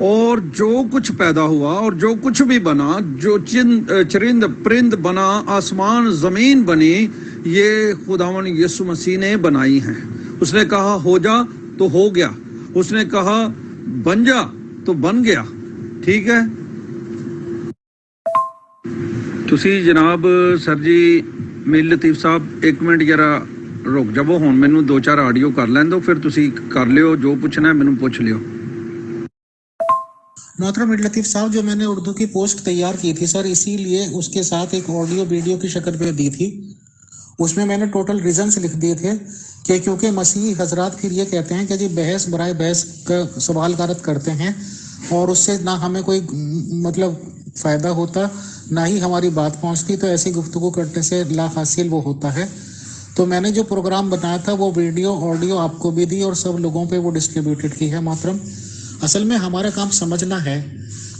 اور جو کچھ پیدا ہوا اور جو کچھ بھی بنا، جو چرند پرند بنا، آسمان زمین بنی، یہ خداوند یسوع مسیح نے بنائی ہیں۔ اس نے کہا ہو جا تو ہو گیا، اس نے کہا بن جا تو بن گیا۔ ٹھیک ہے، تسی جناب سر جی میر لطیف صاحب ایک منٹ ذرا رک جاؤ، ہن مینوں 2-4 آڈیو کر لین دو، پھر تسی کر لیو جو پوچھنا ہے مینوں پوچھ لیو۔ محترم میر لطیف صاحب، جو میں نے اردو کی پوسٹ تیار کی تھی سر، اسی لیے اس کے ساتھ ایک آڈیو ویڈیو کی شکل پہ دی تھی۔ اس میں نے ٹوٹل ریزنز لکھ دیے تھے کہ کیونکہ مسیحی حضرات پھر یہ کہتے ہیں کہ جی بحث برائے بحث کا سوال غارت کرتے ہیں اور اس سے نہ ہمیں کوئی مطلب فائدہ ہوتا نہ ہی ہماری بات پہنچتی، تو ایسی گفتگو کرنے سے لا حاصل وہ ہوتا ہے۔ تو میں نے جو پروگرام بنایا تھا وہ ویڈیو آڈیو آپ کو بھی دی اور سب لوگوں پہ وہ ڈسٹریبیوٹڈ کی ہے۔ محترم، اصل میں ہمارا کام سمجھنا ہے۔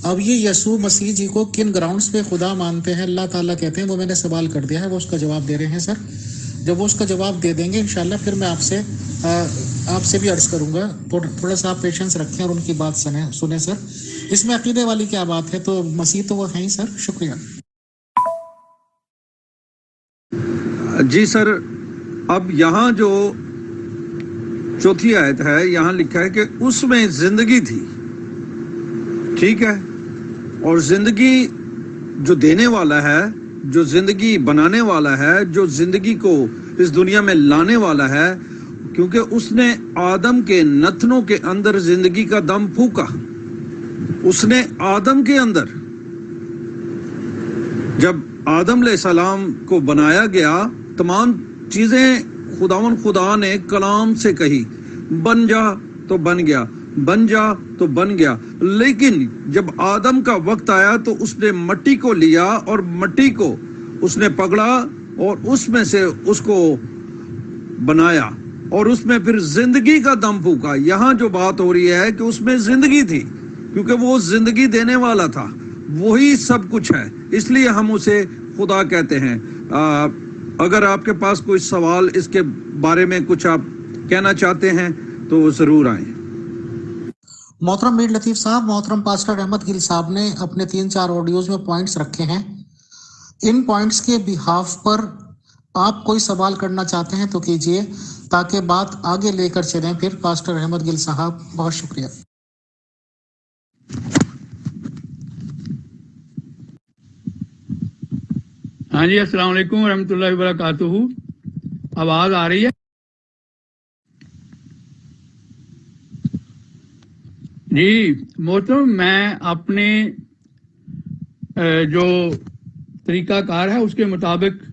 اب یہ یسوع مسیح جی کو کن گراؤنڈز پہ خدا مانتے ہیں، اللہ تعالیٰ کہتے ہیں، وہ میں نے سوال کر دیا ہے، وہ اس کا جواب دے رہے ہیں سر۔ جب وہ اس کا جواب دے دیں گے انشاءاللہ پھر میں آپ سے بھی عرض کروں گا، تھوڑا سا آپ پیشنس رکھیں اور ان کی بات سنیں سر۔ اس میں عقیدے والی کیا بات ہے، تو مسیح تو وہ ہیں ہی سر۔ شکریہ جی سر، اب یہاں جو چوتھی آیت ہے یہاں لکھا ہے کہ اس میں زندگی تھی، ٹھیک ہے، اور زندگی جو دینے والا ہے، جو زندگی بنانے والا ہے، جو زندگی کو اس دنیا میں لانے والا ہے، کیونکہ اس نے آدم کے نتنوں کے اندر زندگی کا دم پھونکا۔ اس نے آدم کے اندر، جب آدم علیہ السلام کو بنایا گیا، تمام چیزیں خدا نے کلام سے کہی، بن جا تو بن گیا، بن جا تو بن گیا۔ لیکن جب آدم کا وقت آیا تو اس نے مٹی کو لیا اور مٹی کو اس نے پکڑا اور اس میں سے اس کو بنایا اور اس میں پھر زندگی کا دم پھونکا۔ یہاں جو بات ہو رہی ہے کہ اس میں زندگی تھی، کیونکہ وہ زندگی دینے والا تھا، وہی سب کچھ ہے، اس لیے ہم اسے خدا کہتے ہیں۔ اگر آپ کے پاس کوئی سوال اس کے بارے میں کچھ آپ کہنا چاہتے ہیں تو ضرور آئیں۔ محترم میر لطیف صاحب، محترم پاسٹر احمد گل صاحب نے اپنے 3-4 آڈیوز میں پوائنٹس رکھے ہیں۔ ان پوائنٹس کے بہاف پر آپ کوئی سوال کرنا چاہتے ہیں تو کیجئے، تاکہ بات آگے لے کر چلیں پھر پاسٹر احمد گل صاحب۔ بہت شکریہ۔ ہاں جی، السلام علیکم ورحمۃ اللہ وبرکاتہ۔ آواز آ رہی ہے؟ جی محترم، میں اپنے جو طریقہ کار ہے اس کے مطابق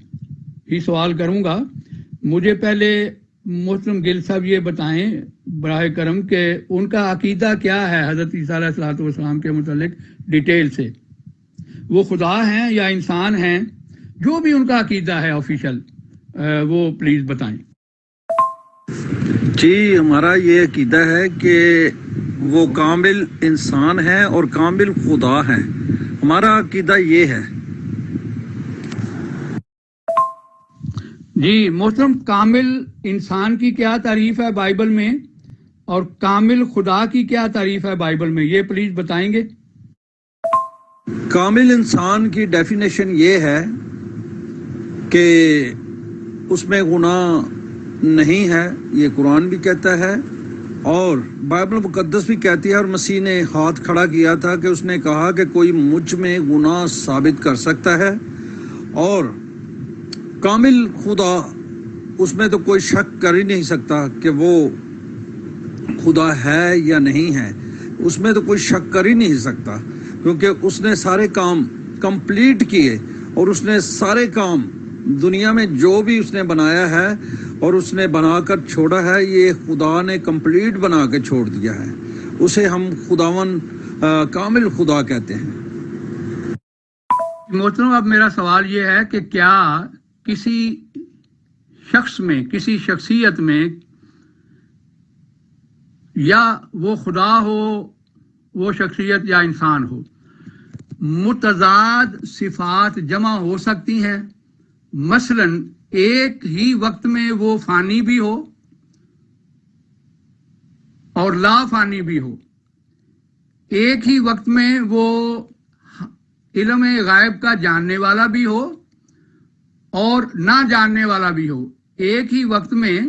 ہی سوال کروں گا۔ مجھے پہلے محترم گل صاحب یہ بتائیں براہ کرم کہ ان کا عقیدہ کیا ہے حضرت عیسیٰ علیہ الصلوۃ والسلام کے متعلق، ڈیٹیل سے۔ وہ خدا ہیں یا انسان ہیں؟ جو بھی ان کا عقیدہ ہے آفیشل، وہ پلیز بتائیں۔ جی، ہمارا یہ عقیدہ ہے کہ وہ کامل انسان ہے اور کامل خدا ہے، ہمارا عقیدہ یہ ہے۔ جی محترم، کامل انسان کی کیا تعریف ہے بائبل میں اور کامل خدا کی کیا تعریف ہے بائبل میں، یہ پلیز بتائیں گے؟ کامل انسان کی ڈیفینیشن یہ ہے کہ اس میں گناہ نہیں ہے، یہ قرآن بھی کہتا ہے اور بائبل مقدس بھی کہتی ہے، اور مسیح نے ہاتھ کھڑا کیا تھا کہ اس نے کہا کہ کوئی مجھ میں گناہ ثابت کر سکتا ہے، اور کامل خدا اس میں تو کوئی شک کر ہی نہیں سکتا کہ وہ خدا ہے یا نہیں ہے، اس میں تو کوئی شک کر ہی نہیں سکتا، کیونکہ اس نے سارے کام کمپلیٹ کیے، اور اس نے سارے کام دنیا میں جو بھی اس نے بنایا ہے اور اس نے بنا کر چھوڑا ہے، یہ خدا نے کمپلیٹ بنا کے چھوڑ دیا ہے، اسے ہم خداون کامل خدا کہتے ہیں۔ محترم، اب میرا سوال یہ ہے کہ کیا کسی شخص میں، کسی شخصیت میں، یا وہ خدا ہو، وہ شخصیت یا انسان ہو، متضاد صفات جمع ہو سکتی ہیں؟ مثلا ایک ہی وقت میں وہ فانی بھی ہو اور لا فانی بھی ہو، ایک ہی وقت میں وہ علم غائب کا جاننے والا بھی ہو اور نہ جاننے والا بھی ہو، ایک ہی وقت میں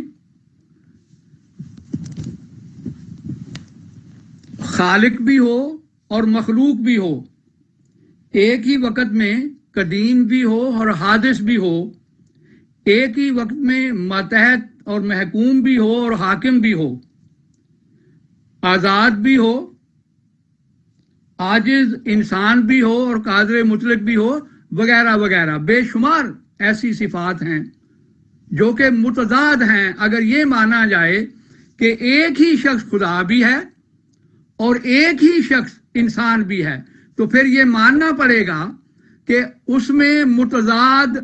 خالق بھی ہو اور مخلوق بھی ہو، ایک ہی وقت میں قدیم بھی ہو اور حادث بھی ہو، ایک ہی وقت میں ماتحت اور محکوم بھی ہو اور حاکم بھی ہو، آزاد بھی ہو، عاجز انسان بھی ہو اور قادر مطلق بھی ہو، وغیرہ وغیرہ. بے شمار ایسی صفات ہیں جو کہ متضاد ہیں. اگر یہ مانا جائے کہ ایک ہی شخص خدا بھی ہے اور ایک ہی شخص انسان بھی ہے، تو پھر یہ ماننا پڑے گا کہ اس میں متضاد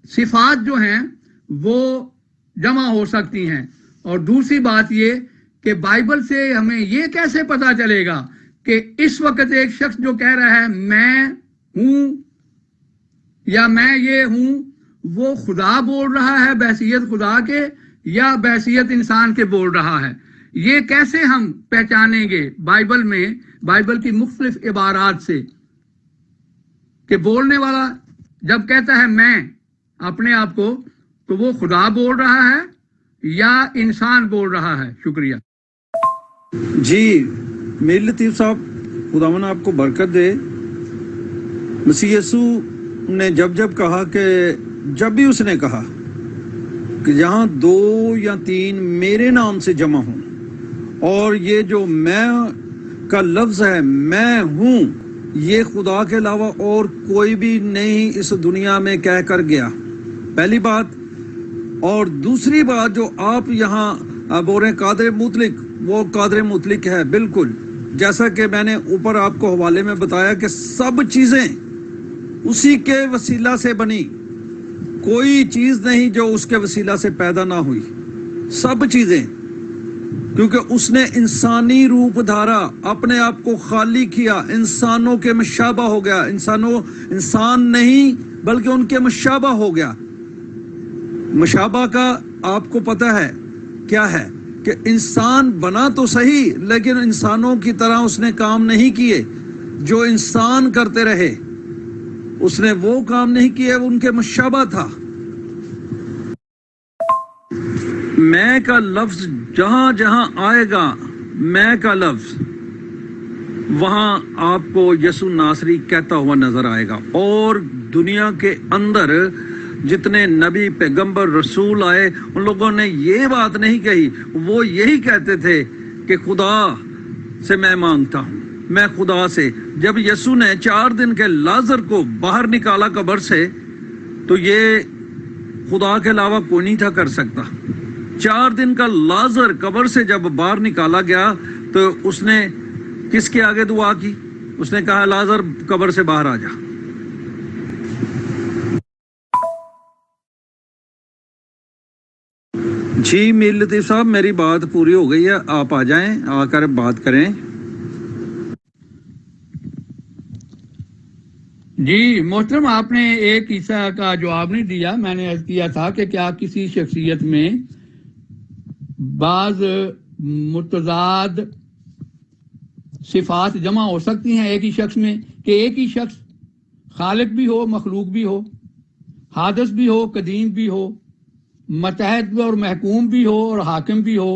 صفات جو ہیں وہ جمع ہو سکتی ہیں. اور دوسری بات یہ کہ بائبل سے ہمیں یہ کیسے پتا چلے گا کہ اس وقت ایک شخص جو کہہ رہا ہے میں ہوں یا میں یہ ہوں، وہ خدا بول رہا ہے بحیثیت خدا کے یا بحیثیت انسان کے بول رہا ہے؟ یہ کیسے ہم پہچانیں گے بائبل میں، بائبل کی مختلف عبارات سے، کہ بولنے والا جب کہتا ہے میں اپنے آپ کو، تو وہ خدا بول رہا ہے یا انسان بول رہا ہے؟ شکریہ. جی میر لطیف صاحب، خداوند آپ کو برکت دے. مسیح یسوع نے جب کہا کہ جب بھی اس نے کہا کہ جہاں 2 یا 3 میرے نام سے جمع ہوں، اور یہ جو میں کا لفظ ہے میں ہوں، یہ خدا کے علاوہ اور کوئی بھی نہیں اس دنیا میں کہہ کر گیا. پہلی بات. اور دوسری بات جو آپ یہاں بول رہے ہیں قادر مطلق، وہ قادر مطلق ہے بالکل، جیسا کہ میں نے اوپر آپ کو حوالے میں بتایا کہ سب چیزیں اسی کے وسیلہ سے بنی، کوئی چیز نہیں جو اس کے وسیلہ سے پیدا نہ ہوئی، سب چیزیں، کیونکہ اس نے انسانی روپ دھارا، اپنے آپ کو خالی کیا، انسانوں کے مشابہ ہو گیا. انسان نہیں بلکہ ان کے مشابہ ہو گیا. مشابہ کا آپ کو پتہ ہے کیا ہے؟ کہ انسان بنا تو صحیح لیکن انسانوں کی طرح اس نے کام نہیں کیے جو انسان کرتے رہے. اس نے وہ کام نہیں کیے، وہ ان کے مشابہ تھا. میں کا لفظ جہاں جہاں آئے گا، میں کا لفظ وہاں آپ کو یسوع ناصری کہتا ہوا نظر آئے گا. اور دنیا کے اندر جتنے نبی پیغمبر رسول آئے، ان لوگوں نے یہ بات نہیں کہی، وہ یہی کہتے تھے کہ خدا سے میں مانگتا ہوں، میں خدا سے. جب یسوع نے 4 دن کے لازر کو باہر نکالا قبر سے، تو یہ خدا کے علاوہ کوئی نہیں تھا کر سکتا. 4 دن کا لازر قبر سے جب باہر نکالا گیا تو اس نے کس کے آگے دعا کی؟ اس نے کہا لازر قبر سے باہر آ جا. جی میر لطیف صاحب، میری بات پوری ہو گئی ہے، آپ آ جائیں، آ کر بات کریں. جی محترم، آپ نے ایک حصہ کا جواب نہیں دیا. میں نے عرض کیا تھا کہ کیا کسی شخصیت میں بعض متضاد صفات جمع ہو سکتی ہیں ایک ہی شخص میں، کہ ایک ہی شخص خالق بھی ہو، مخلوق بھی ہو، حادث بھی ہو، قدیم بھی ہو، متحد اور محکوم بھی ہو اور حاکم بھی ہو،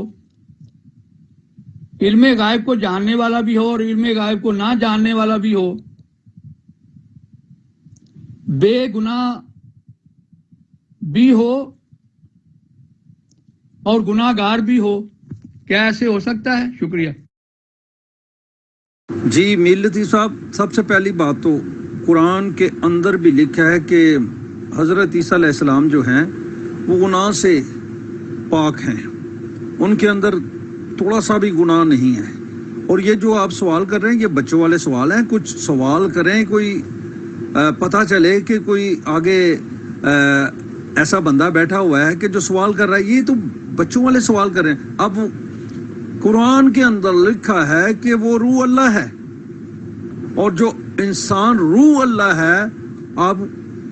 علم غائب کو جاننے والا بھی ہو اور علم غائب کو نہ جاننے والا بھی ہو، بے گناہ بھی ہو اور گناہ گار بھی ہو؟ کیا ایسے ہو سکتا ہے؟ شکریہ. جی میر لطیف صاحب، سب سے پہلی بات تو قرآن کے اندر بھی لکھا ہے کہ حضرت عیسیٰ علیہ السلام جو ہیں وہ گناہ سے پاک ہیں، ان کے اندر تھوڑا سا بھی گناہ نہیں ہے. اور یہ جو آپ سوال کر رہے ہیں یہ بچوں والے سوال ہیں. کچھ سوال کریں، کوئی پتہ چلے کہ کوئی آگے ایسا بندہ بیٹھا ہوا ہے کہ جو سوال کر رہا ہے. یہ تو بچوں والے سوال کر رہے ہیں. اب قرآن کے اندر لکھا ہے کہ وہ روح اللہ ہے، اور جو انسان روح اللہ ہے، آپ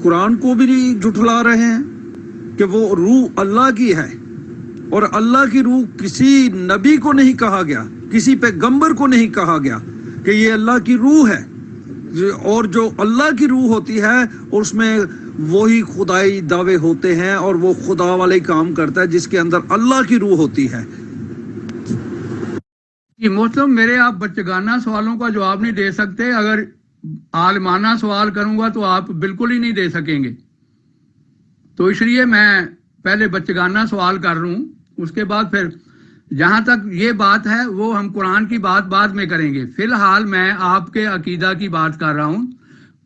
قرآن کو بھی جھٹلا رہے ہیں کہ وہ روح اللہ کی ہے. اور اللہ کی روح کسی نبی کو نہیں کہا گیا کسی پیغمبر کو نہیں کہا گیا کہ یہ اللہ کی روح ہے، اور جو اللہ کی روح ہوتی ہے اس میں وہی خدائی دعوے ہوتے ہیں اور وہ خدا والے کام کرتا ہے جس کے اندر اللہ کی روح ہوتی ہے۔ یہ محترم میرے آپ بچگانہ سوالوں کا جواب نہیں دے سکتے، اگر عالمانہ سوال کروں گا تو آپ بالکل ہی نہیں دے سکیں گے، تو اس لیے میں پہلے بچگانہ سوال کر رہا ہوں، اس کے بعد پھر جہاں تک یہ بات ہے وہ ہم قرآن کی بات بعد میں کریں گے۔ فی الحال میں آپ کے عقیدہ کی بات کر رہا ہوں۔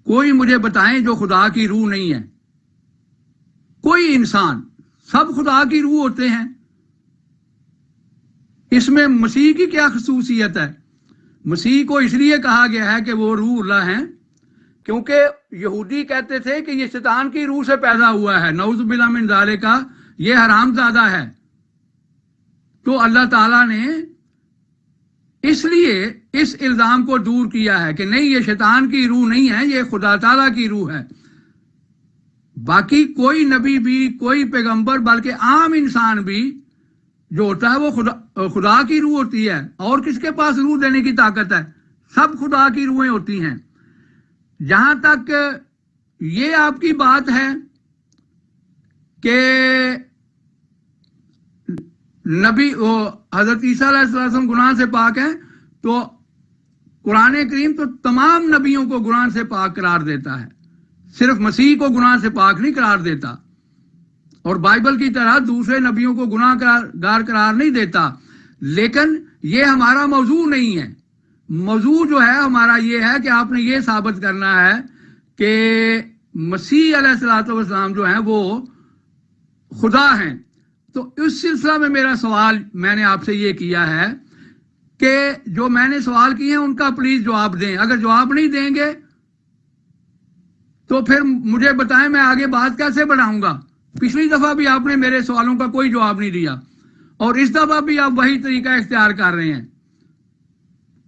کوئی مجھے بتائیں جو خدا کی روح نہیں ہے، کوئی انسان، سب خدا کی روح ہوتے ہیں، اس میں مسیح کی کیا خصوصیت ہے؟ مسیح کو اس لیے کہا گیا ہے کہ وہ روح اللہ ہیں کیونکہ یہودی کہتے تھے کہ یہ شیطان کی روح سے پیدا ہوا ہے، نعوذ باللہ من ذالک، یہ حرام زادہ ہے۔ تو اللہ تعالیٰ نے اس لیے اس الزام کو دور کیا ہے کہ نہیں یہ شیطان کی روح نہیں ہے، یہ خدا تعالیٰ کی روح ہے۔ باقی کوئی نبی بھی، کوئی پیغمبر، بلکہ عام انسان بھی جو ہوتا ہے وہ خدا کی روح ہوتی ہے، اور کس کے پاس روح دینے کی طاقت ہے؟ سب خدا کی روحیں ہوتی ہیں۔ جہاں تک یہ آپ کی بات ہے کہ نبی حضرت عیسیٰ علیہ السلام گناہ سے پاک ہیں، تو قرآن کریم تو تمام نبیوں کو گناہ سے پاک قرار دیتا ہے، صرف مسیح کو گناہ سے پاک نہیں قرار دیتا، اور بائبل کی طرح دوسرے نبیوں کو گناہ گار قرار نہیں دیتا۔ لیکن یہ ہمارا موضوع نہیں ہے۔ موضوع جو ہے ہمارا یہ ہے کہ آپ نے یہ ثابت کرنا ہے کہ مسیح علیہ السلام جو ہیں وہ خدا ہیں۔ تو اس سلسلہ میں میرا سوال میں نے آپ سے یہ کیا ہے کہ جو میں نے سوال کیے ہیں ان کا پلیز جواب دیں۔ اگر جواب نہیں دیں گے تو پھر مجھے بتائیں میں آگے بات کیسے بڑھاؤں گا۔ پچھلی دفعہ بھی آپ نے میرے سوالوں کا کوئی جواب نہیں دیا، اور اس دفعہ بھی آپ وہی طریقہ اختیار کر رہے ہیں۔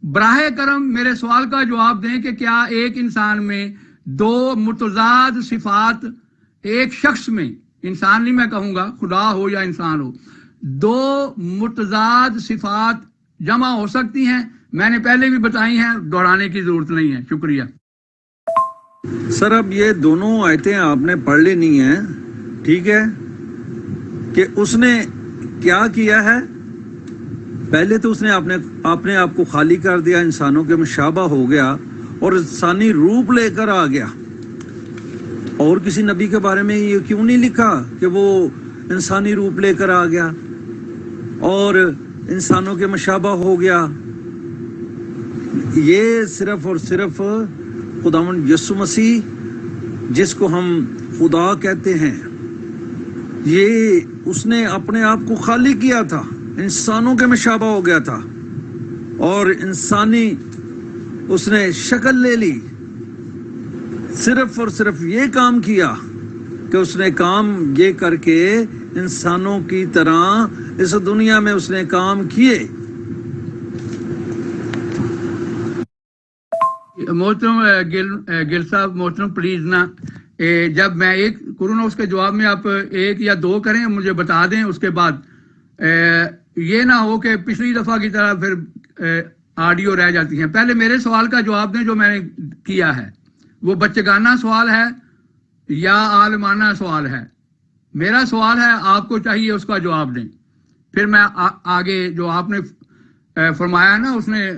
براہ کرم میرے سوال کا جواب دیں کہ کیا ایک انسان میں دو متضاد صفات، ایک شخص میں، انسان نہیں میں کہوں گا، خدا ہو یا انسان ہو، دو متضاد صفات جمع ہو سکتی ہیں؟ میں نے پہلے بھی بتائی ہیں، دہرانے کی ضرورت نہیں ہے۔ شکریہ سر۔ اب یہ دونوں آیتیں آپ نے پڑھ لینی ہیں، ٹھیک ہے، کہ اس نے کیا کیا ہے۔ پہلے تو اس نے اپنے آپ کو خالی کر دیا، انسانوں کے مشابہ ہو گیا اور انسانی روپ لے کر آ گیا۔ اور کسی نبی کے بارے میں یہ کیوں نہیں لکھا کہ وہ انسانی روپ لے کر آ گیا اور انسانوں کے مشابہ ہو گیا؟ یہ صرف اور صرف خداوند یسوع مسیح جس کو ہم خدا کہتے ہیں، یہ اس نے اپنے آپ کو خالی کیا تھا، انسانوں کے مشابہ ہو گیا تھا، اور انسانی اس نے شکل لے لی۔ صرف اور صرف یہ کام کیا کہ اس نے کام یہ کر کے انسانوں کی طرح اس دنیا میں اس نے کام کیے۔ محترم گل صاحب، محترم پلیز نا، جب میں ایک کروں نا اس کے جواب میں آپ ایک یا دو کریں، مجھے بتا دیں، اس کے بعد یہ نہ ہو کہ پچھلی دفعہ کی طرح پھر آڈیو رہ جاتی ہیں۔ پہلے میرے سوال کا جواب دیں جو میں نے کیا ہے، وہ بچگانہ سوال ہے یا عالمانہ سوال ہے؟ میرا سوال ہے، آپ کو چاہیے اس کا جواب دیں، پھر میں آگے جو آپ نے فرمایا نا اس نے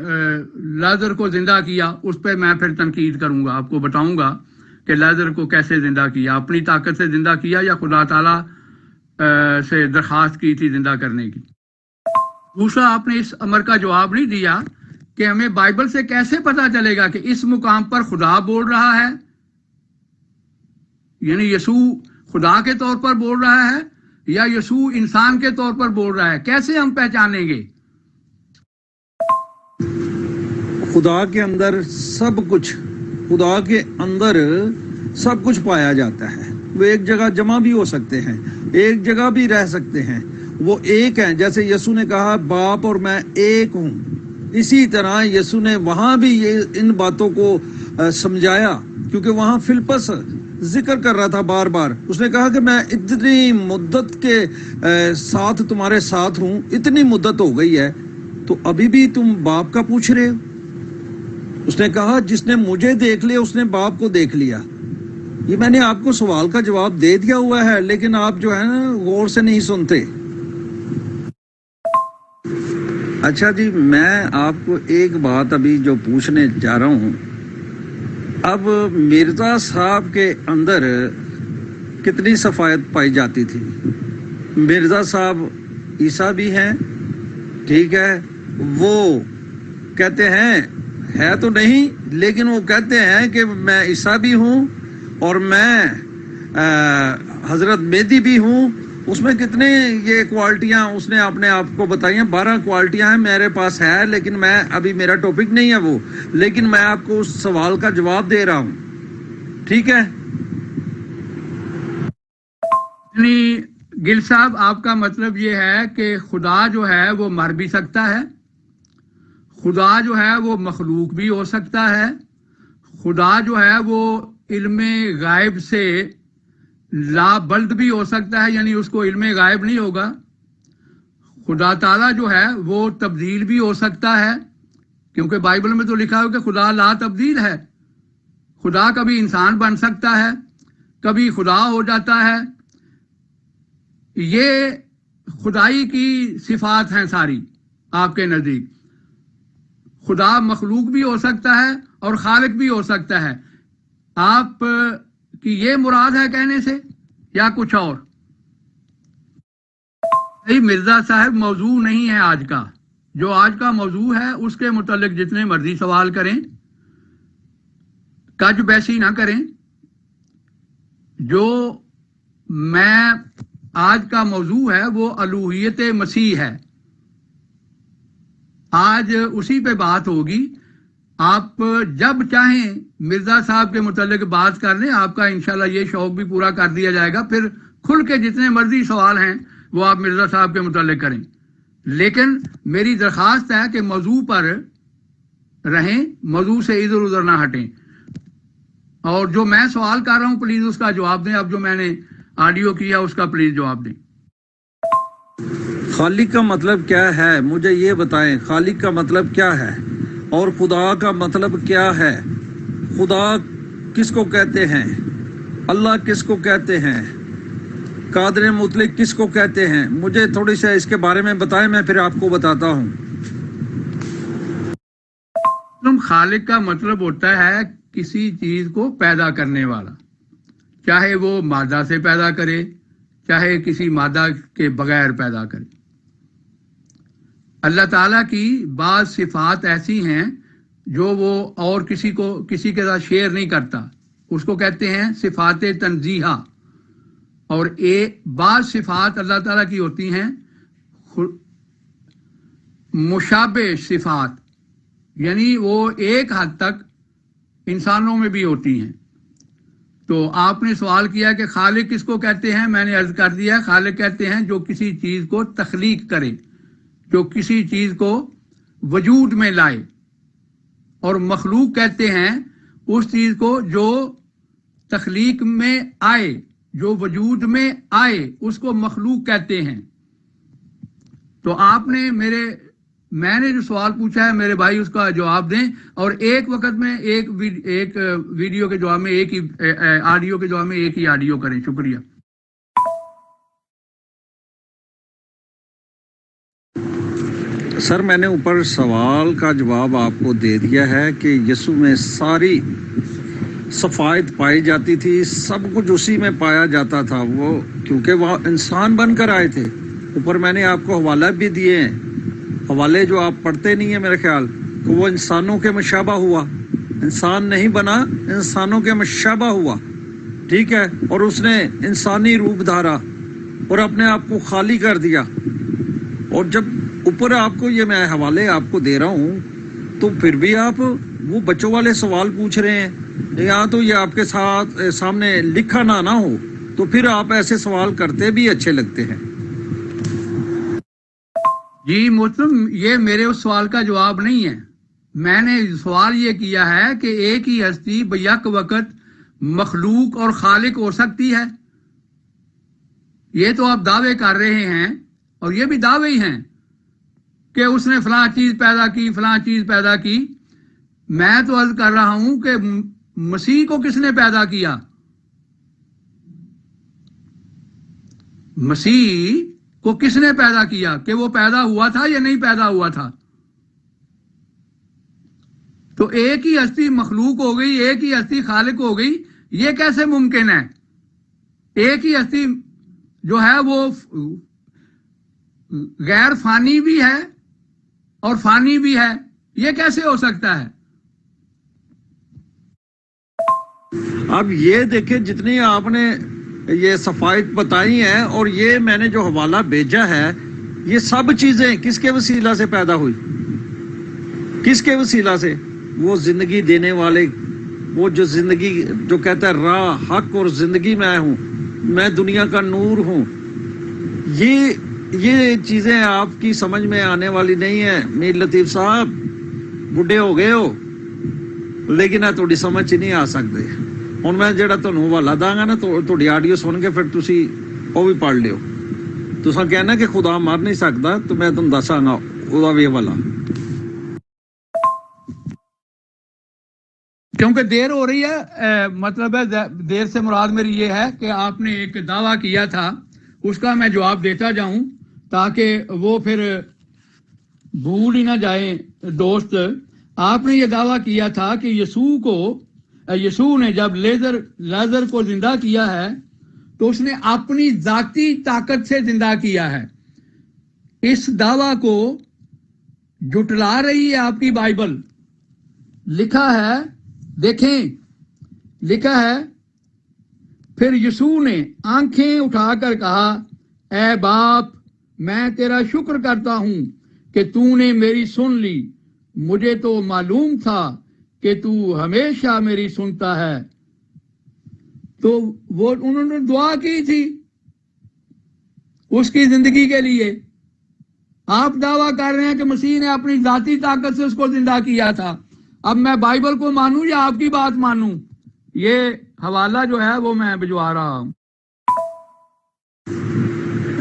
لازر کو زندہ کیا، اس پہ میں پھر تنقید کروں گا، آپ کو بتاؤں گا کہ لازر کو کیسے زندہ کیا، اپنی طاقت سے زندہ کیا یا خدا تعالیٰ سے درخواست کی تھی زندہ کرنے کی۔ دوسرا، آپ نے اس امر کا جواب نہیں دیا کہ ہمیں بائبل سے کیسے پتا چلے گا کہ اس مقام پر خدا بول رہا ہے، یعنی یسوع خدا کے طور پر بول رہا ہے یا یسوع انسان کے طور پر بول رہا ہے، کیسے ہم پہچانیں گے؟ خدا کے اندر سب کچھ، خدا کے اندر سب کچھ پایا جاتا ہے۔ وہ ایک جگہ جمع بھی ہو سکتے ہیں، ایک جگہ بھی رہ سکتے ہیں، وہ ایک ہیں۔ جیسے یسوع نے کہا باپ اور میں ایک ہوں، اسی طرح یسوع نے وہاں بھی ان باتوں کو سمجھایا، کیونکہ وہاں فلپس ذکر کر رہا تھا بار بار۔ اس نے کہا کہ میں اتنی مدت کے ساتھ تمہارے ساتھ ہوں، اتنی مدت ہو گئی ہے، تو ابھی بھی تم باپ کا پوچھ رہے ہو؟ اس نے کہا جس نے مجھے دیکھ لیا اس نے باپ کو دیکھ لیا. یہ میں نے آپ کو سوال کا جواب دے دیا ہوا ہے، لیکن آپ جو ہے نا غور سے نہیں سنتے. اچھا جی، میں آپ کو ایک بات ابھی جو پوچھنے جا رہا ہوں. اب مرزا صاحب کے اندر کتنی صفائیت پائی جاتی تھی؟ مرزا صاحب عیسیٰ بھی ہیں، ٹھیک ہے، وہ کہتے ہیں، ہے تو نہیں لیکن وہ کہتے ہیں کہ میں عیسیٰ بھی ہوں اور میں حضرت مہدی بھی ہوں. اس میں کتنے یہ کوالٹیاں اس نے اپنے آپ کو بتائی ہیں، 12 کوالٹیاں ہیں میرے پاس ہے، لیکن میں ابھی میرا ٹاپک نہیں ہے وہ، لیکن میں آپ کو اس سوال کا جواب دے رہا ہوں، ٹھیک ہے؟ یعنی گل صاحب آپ کا مطلب یہ ہے کہ خدا جو ہے وہ مر بھی سکتا ہے، خدا جو ہے وہ مخلوق بھی ہو سکتا ہے، خدا جو ہے وہ علم غائب سے لا بلد بھی ہو سکتا ہے، یعنی اس کو علم غائب نہیں ہوگا. خدا تعالیٰ جو ہے وہ تبدیل بھی ہو سکتا ہے، کیونکہ بائبل میں تو لکھا ہو کہ خدا لا تبدیل ہے. خدا کبھی انسان بن سکتا ہے، کبھی خدا ہو جاتا ہے. یہ خدائی کی صفات ہیں ساری آپ کے نزدیک. خدا مخلوق بھی ہو سکتا ہے اور خالق بھی ہو سکتا ہے. آپ کی یہ مراد ہے کہنے سے یا کچھ اور؟ مرزا صاحب موضوع نہیں ہے آج کا. جو آج کا موضوع ہے اس کے متعلق جتنے مرضی سوال کریں، کج بیسی نہ کریں. جو میں آج کا موضوع ہے وہ الوہیت مسیح ہے. آج اسی پہ بات ہوگی. آپ جب چاہیں مرزا صاحب کے متعلق بات کر لیں، آپ کا انشاءاللہ یہ شوق بھی پورا کر دیا جائے گا. پھر کھل کے جتنے مرضی سوال ہیں وہ آپ مرزا صاحب کے متعلق کریں، لیکن میری درخواست ہے کہ موضوع پر رہیں، موضوع سے ادھر ادھر نہ ہٹیں. اور جو میں سوال کر رہا ہوں پلیز اس کا جواب دیں. اب جو میں نے آڈیو کیا اس کا پلیز جواب دیں. خالق کا مطلب کیا ہے؟ مجھے یہ بتائیں، خالق کا مطلب کیا ہے اور خدا کا مطلب کیا ہے؟ خدا کس کو کہتے ہیں؟ اللہ کس کو کہتے ہیں؟ قادر مطلق کس کو کہتے ہیں؟ مجھے تھوڑی سی اس کے بارے میں بتائیں، میں پھر آپ کو بتاتا ہوں. خالق کا مطلب ہوتا ہے کسی چیز کو پیدا کرنے والا، چاہے وہ مادہ سے پیدا کرے چاہے کسی مادہ کے بغیر پیدا کرے. اللہ تعالیٰ کی بعض صفات ایسی ہیں جو وہ اور کسی کے ساتھ شیئر نہیں کرتا، اس کو کہتے ہیں صفات تنزیہہ. اور بعض صفات اللہ تعالیٰ کی ہوتی ہیں مشابہ صفات، یعنی وہ ایک حد تک انسانوں میں بھی ہوتی ہیں. تو آپ نے سوال کیا کہ خالق کس کو کہتے ہیں، میں نے عرض کر دیا خالق کہتے ہیں جو کسی چیز کو تخلیق کرے، جو کسی چیز کو وجود میں لائے. اور مخلوق کہتے ہیں اس چیز کو جو تخلیق میں آئے، جو وجود میں آئے، اس کو مخلوق کہتے ہیں. تو آپ نے میں نے جو سوال پوچھا ہے میرے بھائی اس کا جواب دیں، اور ایک وقت میں ایک ویڈیو کے جواب میں ایک ہی آڈیو کے جواب میں ایک ہی آڈیو کریں. شکریہ. سر میں نے اوپر سوال کا جواب آپ کو دے دیا ہے کہ یسوع میں ساری صفائیت پائی جاتی تھی، سب کچھ اسی میں پایا جاتا تھا. وہ کیونکہ وہ انسان بن کر آئے تھے. اوپر میں نے آپ کو حوالہ بھی دیے ہیں، حوالے جو آپ پڑھتے نہیں ہیں میرے خیال کہ وہ انسانوں کے مشابہ ہوا، انسان نہیں بنا، انسانوں کے مشابہ ہوا، ٹھیک ہے. اور اس نے انسانی روپ دھارا اور اپنے آپ کو خالی کر دیا. اور جب اوپر آپ کو یہ میں حوالے آپ کو دے رہا ہوں تو پھر بھی آپ وہ بچوں والے سوال پوچھ رہے ہیں. یہاں تو یہ آپ کے ساتھ سامنے لکھا نہ ہو تو پھر آپ ایسے سوال کرتے بھی اچھے لگتے ہیں. جی محترم، یہ میرے اس سوال کا جواب نہیں ہے. میں نے سوال یہ کیا ہے کہ ایک ہی ہستی بیک وقت مخلوق اور خالق ہو سکتی ہے. یہ تو آپ دعوے کر رہے ہیں اور یہ بھی دعوے ہی ہیں. کہ اس نے فلاں چیز پیدا کی، فلاں چیز پیدا کی. میں تو عرض کر رہا ہوں کہ مسیح کو کس نے پیدا کیا؟ مسیح کو کس نے پیدا کیا؟ کہ وہ پیدا ہوا تھا یا نہیں پیدا ہوا تھا؟ تو ایک ہی ہستی مخلوق ہو گئی، ایک ہی ہستی خالق ہو گئی، یہ کیسے ممکن ہے؟ ایک ہی ہستی جو ہے وہ غیر فانی بھی ہے اور فانی بھی ہے، یہ کیسے ہو سکتا ہے؟ اب یہ دیکھیں جتنی آپ نے یہ صفائت بتائی ہیں اور یہ میں نے جو حوالہ بھیجا ہے، یہ سب چیزیں کس کے وسیلہ سے پیدا ہوئی؟ کس کے وسیلہ سے؟ وہ زندگی دینے والے، وہ جو زندگی جو کہتا ہے راہ حق اور زندگی میں ہوں، میں دنیا کا نور ہوں. یہ چیزیں آپ کی سمجھ میں آنے والی نہیں ہیں. میر لطیف صاحب بڈھے ہو گئے ہو لیکن تھوڑی سمجھ نہیں آ سکتے. ہوں میں جڑا تمہیں حوالہ داں گا نا تھوڑی آڈیو سن کے پھر تسی وہ بھی پڑھ لیو. تساں کہنا کہ خدا مر نہیں سکتا تو میں تمہیں دساں گا وہ بھی حوالہ. کیونکہ دیر ہو رہی ہے، مطلب ہے دیر سے مراد میری یہ ہے کہ آپ نے ایک دعویٰ کیا تھا، اس کا میں جواب دیتا جاؤں تاکہ وہ پھر بھول ہی نہ جائیں دوست. آپ نے یہ دعویٰ کیا تھا کہ یسوع نے جب لیزر کو زندہ کیا ہے تو اس نے اپنی ذاتی طاقت سے زندہ کیا ہے. اس دعویٰ کو جھٹلا رہی ہے آپ کی بائبل. لکھا ہے، دیکھیں لکھا ہے، پھر یسوع نے آنکھیں اٹھا کر کہا، اے باپ میں تیرا شکر کرتا ہوں کہ تو نے میری سن لی. مجھے تو معلوم تھا کہ تو ہمیشہ میری سنتا ہے. تو وہ انہوں نے دعا کی تھی اس کی زندگی کے لیے. آپ دعویٰ کر رہے ہیں کہ مسیح نے اپنی ذاتی طاقت سے اس کو زندہ کیا تھا. اب میں بائبل کو مانوں یا آپ کی بات مانوں؟ یہ حوالہ جو ہے وہ میں بھجوا رہا ہوں.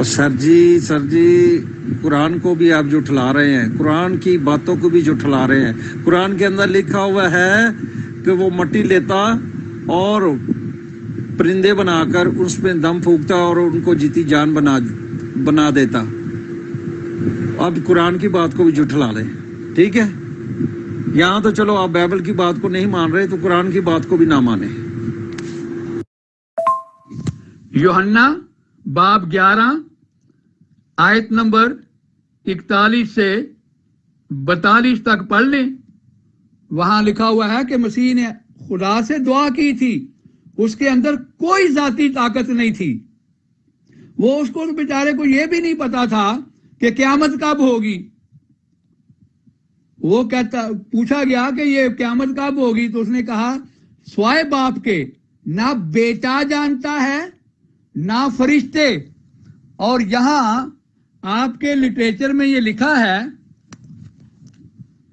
سر جی قرآن کو بھی آپ جھٹلا رہے ہیں، قرآن کی باتوں کو بھی جھٹلا رہے ہیں. قرآن کے اندر لکھا ہوا ہے کہ وہ مٹی لیتا اور پرندے بنا کر اس میں دم پھونکتا اور ان کو جیتی جان بنا دیتا. اب قرآن کی بات کو بھی جھٹلا رہے ہیں. ٹھیک ہے، یہاں تو چلو آپ بائبل کی بات کو نہیں مان رہے تو قرآن کی بات کو بھی نہ مانیں. یوحنا باب 11 آیت نمبر 41 سے 42 تک پڑھ لیں. وہاں لکھا ہوا ہے کہ مسیح نے خدا سے دعا کی تھی، اس کے اندر کوئی ذاتی طاقت نہیں تھی. وہ اس کو بیچارے کو یہ بھی نہیں پتا تھا کہ قیامت کب ہوگی. وہ پوچھا گیا کہ یہ قیامت کب ہوگی تو اس نے کہا سوائے باپ کے نہ بیٹا جانتا ہے نہ فرشتے. اور یہاں آپ کے لٹریچر میں یہ لکھا ہے،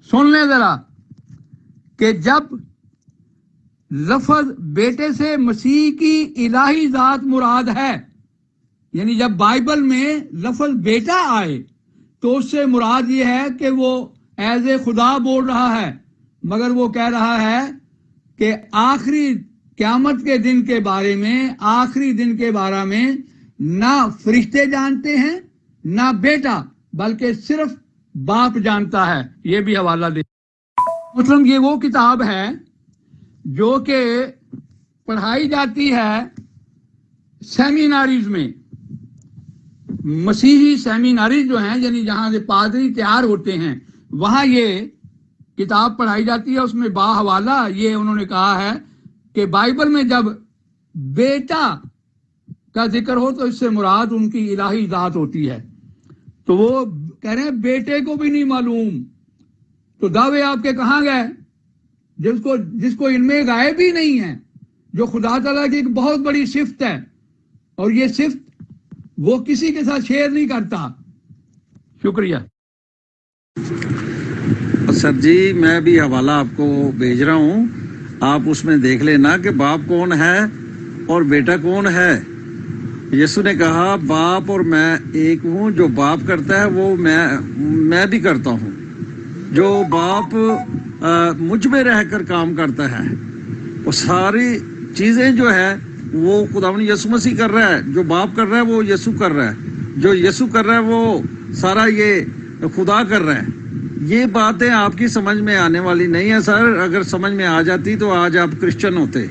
سن لیں ذرا، کہ جب لفظ بیٹے سے مسیح کی الہی ذات مراد ہے، یعنی جب بائبل میں لفظ بیٹا آئے تو اس سے مراد یہ ہے کہ وہ ایز اے خدا بول رہا ہے، مگر وہ کہہ رہا ہے کہ آخری قیامت کے دن کے بارے میں، آخری دن کے بارے میں نہ فرشتے جانتے ہیں نہ بیٹا، بلکہ صرف باپ جانتا ہے. یہ بھی حوالہ دے. مطلب یہ وہ کتاب ہے جو کہ پڑھائی جاتی ہے سیمیناریز میں، مسیحی سیمیناریز جو ہیں، یعنی جہاں سے پادری تیار ہوتے ہیں، وہاں یہ کتاب پڑھائی جاتی ہے. اس میں باحوالہ یہ انہوں نے کہا ہے کہ بائبل میں جب بیٹا کا ذکر ہو تو اس سے مراد ان کی الہی ذات ہوتی ہے. تو وہ کہہ رہے ہیں بیٹے کو بھی نہیں معلوم. تو دعوے آپ کے کہاں گئے جس کو ان میں غائب ہی نہیں ہے، جو خدا تعالیٰ کی ایک بہت بڑی صفت ہے، اور یہ صفت وہ کسی کے ساتھ شیئر نہیں کرتا. شکریہ. سر جی میں بھی حوالہ آپ کو بھیج رہا ہوں، آپ اس میں دیکھ لینا کہ باپ کون ہے اور بیٹا کون ہے. یسوع نے کہا باپ اور میں ایک ہوں، جو باپ کرتا ہے وہ میں بھی کرتا ہوں، جو باپ مجھ میں رہ کر کام کرتا ہے وہ ساری چیزیں جو ہے وہ خداوند یسوع مسیح کر رہا ہے، جو باپ کر رہا ہے وہ یسوع کر رہا ہے، جو یسوع کر رہا ہے وہ سارا یہ خدا کر رہا ہے۔ یہ باتیں آپ کی سمجھ میں آنے والی نہیں ہے سر، اگر سمجھ میں آ جاتی تو آج آپ کرسچن ہوتے۔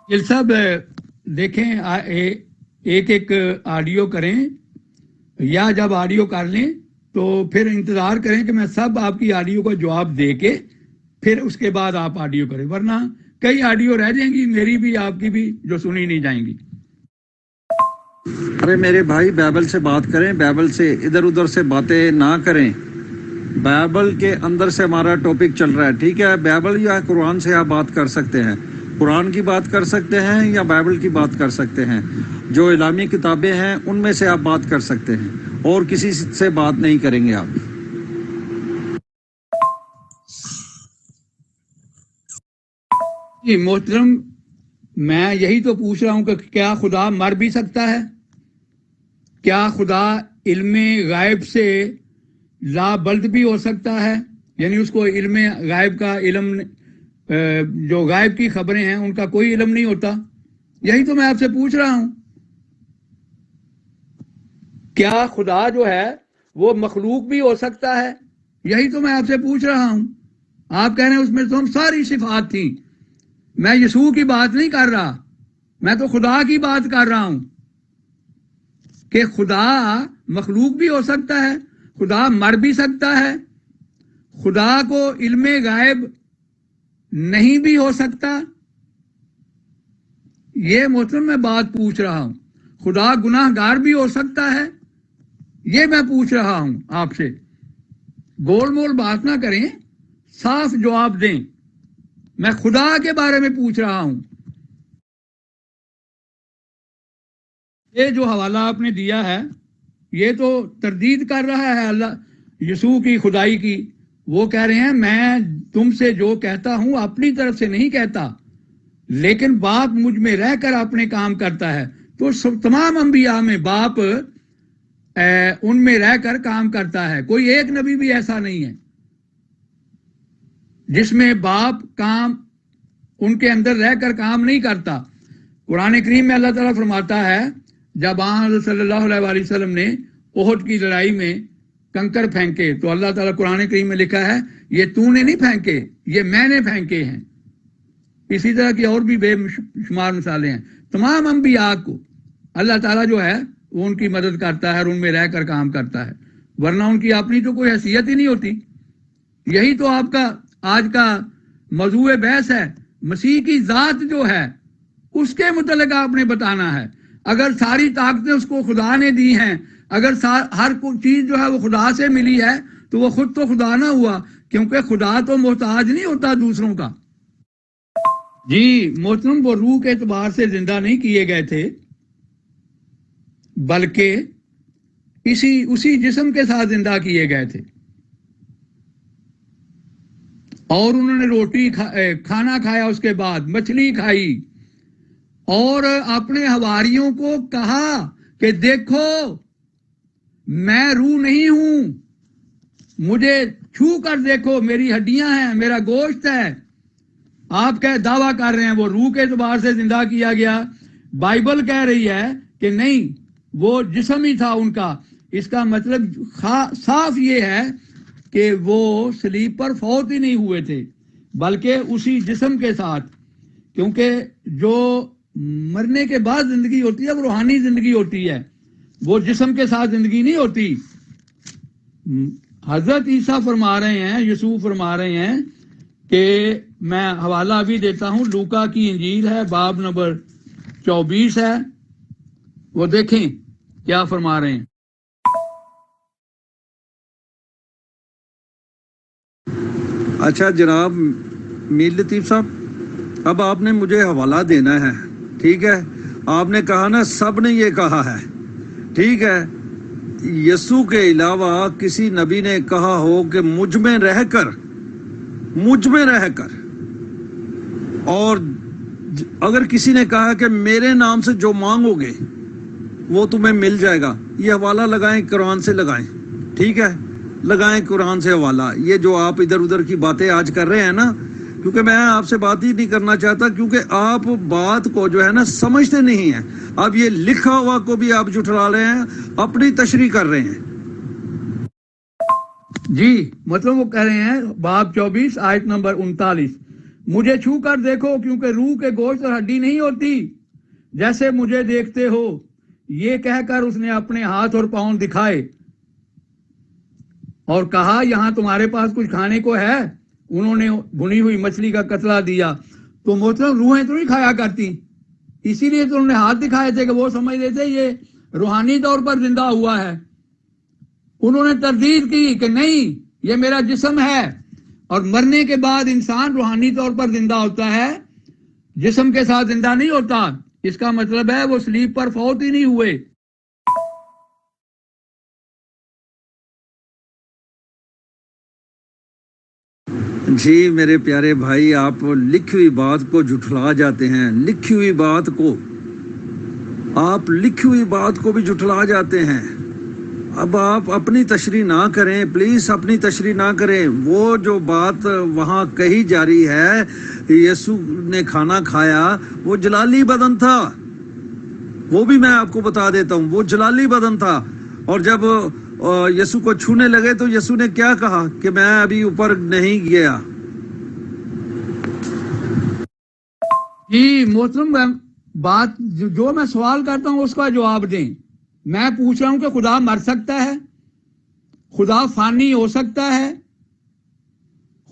گل صاحب دیکھیں، ایک ایک آڈیو کریں، یا جب آڈیو کر لیں تو پھر انتظار کریں کہ میں سب آپ کی آڈیو کا جواب دے کے پھر اس کے بعد آپ آڈیو کریں، ورنہ کئی آڈیو رہ جائیں گی، میری بھی آپ کی بھی، جو سنی نہیں جائیں گی۔ ارے میرے بھائی بائبل سے بات کریں، بائبل سے ادھر ادھر سے باتیں نہ کریں، بائبل کے اندر سے ہمارا ٹاپک چل رہا ہے، ٹھیک ہے؟ بائبل یا قرآن سے آپ بات کر سکتے ہیں، قرآن کی بات کر سکتے ہیں یا بائبل کی بات کر سکتے ہیں، جو الہامی کتابیں ہیں ان میں سے آپ بات کر سکتے ہیں، اور کسی سے بات نہیں کریں گے آپ۔ جی محترم، میں یہی تو پوچھ رہا ہوں کہ کیا خدا مر بھی سکتا ہے؟ کیا خدا علم غائب سے لابلد بھی ہو سکتا ہے؟ یعنی اس کو علم غائب کا علم، جو غائب کی خبریں ہیں ان کا کوئی علم نہیں ہوتا؟ یہی تو میں آپ سے پوچھ رہا ہوں۔ کیا خدا جو ہے وہ مخلوق بھی ہو سکتا ہے؟ یہی تو میں آپ سے پوچھ رہا ہوں۔ آپ کہہ رہے ہیں اس میں تو ہم ساری صفات تھیں۔ میں یسوع کی بات نہیں کر رہا، میں تو خدا کی بات کر رہا ہوں کہ خدا مخلوق بھی ہو سکتا ہے، خدا مر بھی سکتا ہے، خدا کو علم غائب نہیں بھی ہو سکتا۔ یہ محترم میں بات پوچھ رہا ہوں۔ خدا گناہ گار بھی ہو سکتا ہے، یہ میں پوچھ رہا ہوں آپ سے۔ گول مول بات نہ کریں، صاف جواب دیں۔ میں خدا کے بارے میں پوچھ رہا ہوں۔ یہ جو حوالہ آپ نے دیا ہے یہ تو تردید کر رہا ہے اللہ یسوع کی خدائی کی۔ وہ کہہ رہے ہیں میں تم سے جو کہتا ہوں اپنی طرف سے نہیں کہتا، لیکن باپ مجھ میں رہ کر اپنے کام کرتا ہے۔ تو تمام انبیاء میں باپ ان میں رہ کر کام کرتا ہے، کوئی ایک نبی بھی ایسا نہیں ہے جس میں باپ کام ان کے اندر رہ کر کام نہیں کرتا۔ قرآن کریم میں اللہ تعالیٰ فرماتا ہے، جب حضرت صلی اللہ علیہ وسلم نے احد کی لڑائی میں کنکر پھینکے تو اللہ تعالیٰ قرآن کریم میں لکھا ہے یہ تو نے نہیں پھینکے، یہ میں نے پھینکے ہیں۔ اسی طرح کی اور بھی بے شمار مثالیں ہیں۔ تمام انبیاء کو اللہ تعالیٰ جو ہے وہ ان کی مدد کرتا ہے اور ان میں رہ کر کام کرتا ہے، ورنہ ان کی اپنی تو کوئی حیثیت ہی نہیں ہوتی۔ یہی تو آپ کا آج کا موضوع بحث ہے۔ مسیح کی ذات جو ہے اس کے متعلق آپ نے بتانا ہے۔ اگر ساری طاقتیں اس کو خدا نے دی ہیں، اگر ہر چیز جو ہے وہ خدا سے ملی ہے تو وہ خود تو خدا نہ ہوا، کیونکہ خدا تو محتاج نہیں ہوتا دوسروں کا۔ جی محترم، وہ روح کے اعتبار سے زندہ نہیں کیے گئے تھے، بلکہ اسی جسم کے ساتھ زندہ کیے گئے تھے، اور انہوں نے روٹی کھانا کھایا، اس کے بعد مچھلی کھائی، اور اپنے حواریوں کو کہا کہ دیکھو میں روح نہیں ہوں، مجھے چھو کر دیکھو، میری ہڈیاں ہیں، میرا گوشت ہے۔ آپ کیا دعویٰ کر رہے ہیں وہ روح کے اعتبار سے زندہ کیا گیا؟ بائبل کہہ رہی ہے کہ نہیں، وہ جسم ہی تھا ان کا۔ اس کا مطلب صاف یہ ہے کہ وہ صلیب پر فوت ہی نہیں ہوئے تھے، بلکہ اسی جسم کے ساتھ، کیونکہ جو مرنے کے بعد زندگی ہوتی ہے وہ روحانی زندگی ہوتی ہے، وہ جسم کے ساتھ زندگی نہیں ہوتی۔ حضرت عیسیٰ فرما رہے ہیں، یسوع فرما رہے ہیں کہ میں حوالہ بھی دیتا ہوں، لوکا کی انجیل ہے، باب نمبر 24 ہے، وہ دیکھیں کیا فرما رہے ہیں۔ اچھا جناب میر لطیف صاحب، اب آپ نے مجھے حوالہ دینا ہے، ٹھیک ہے؟ آپ نے کہا نا سب نے یہ کہا ہے، ٹھیک ہے؟ یسوع کے علاوہ کسی نبی نے کہا ہو کہ مجھ میں رہ کر اور اگر کسی نے کہا کہ میرے نام سے جو مانگو گے وہ تمہیں مل جائے گا، یہ حوالہ لگائیں، قرآن سے لگائیں، ٹھیک ہے، لگائیں قرآن سے حوالہ. یہ جو آپ ادھر ادھر کی باتیں آج کر رہے ہیں نا، کیونکہ میں آپ سے بات ہی نہیں کرنا چاہتا، کیونکہ آپ بات کو جو ہے نا سمجھتے نہیں ہیں. اب یہ لکھا ہوا کو بھی آپ جھٹلا رہے ہیں، اپنی تشریح کر رہے ہیں. جی مطلب وہ کہہ رہے ہیں باب 24 آیت نمبر 39، مجھے چھو کر دیکھو کیونکہ روح کے گوشت اور ہڈی نہیں ہوتی، جیسے مجھے دیکھتے ہو. یہ کہہ کر اس نے اپنے ہاتھ اور پاؤں دکھائے اور کہا یہاں تمہارے پاس کچھ کھانے کو ہے. انہوں نے بھنی ہوئی مچھلی کا قطرہ دیا. تو محترم روحیں تو نہیں کھایا کرتی، اسی لیے تو انہوں نے ہاتھ دکھائے تھے کہ وہ سمجھ رہے تھے یہ روحانی طور پر زندہ ہوا ہے. انہوں نے تردید کی کہ نہیں یہ میرا جسم ہے، اور مرنے کے بعد انسان روحانی طور پر زندہ ہوتا ہے، جسم کے ساتھ زندہ نہیں ہوتا. اس کا مطلب ہے وہ سلیپ پر فوت ہی نہیں ہوئے. جی میرے پیارے بھائی، آپ لکھی ہوئی بات کو جھٹلا جاتے ہیں، لکھی ہوئی بات کو، آپ لکھی ہوئی بات کو بھی جھٹلا جاتے ہیں. اب آپ اپنی تشریح نہ کریں پلیز، اپنی تشریح نہ کریں. وہ جو بات وہاں کہی جا رہی ہے یسوع نے کھانا کھایا، وہ جلالی بدن تھا، وہ بھی میں آپ کو بتا دیتا ہوں، وہ جلالی بدن تھا. اور جب یسوع کو چھونے لگے تو یسوع نے کیا کہا کہ میں ابھی اوپر نہیں گیا. جی محترم، بات جو میں سوال کرتا ہوں اس کا جواب دیں. میں پوچھ رہا ہوں کہ خدا مر سکتا ہے؟ خدا فانی ہو سکتا ہے؟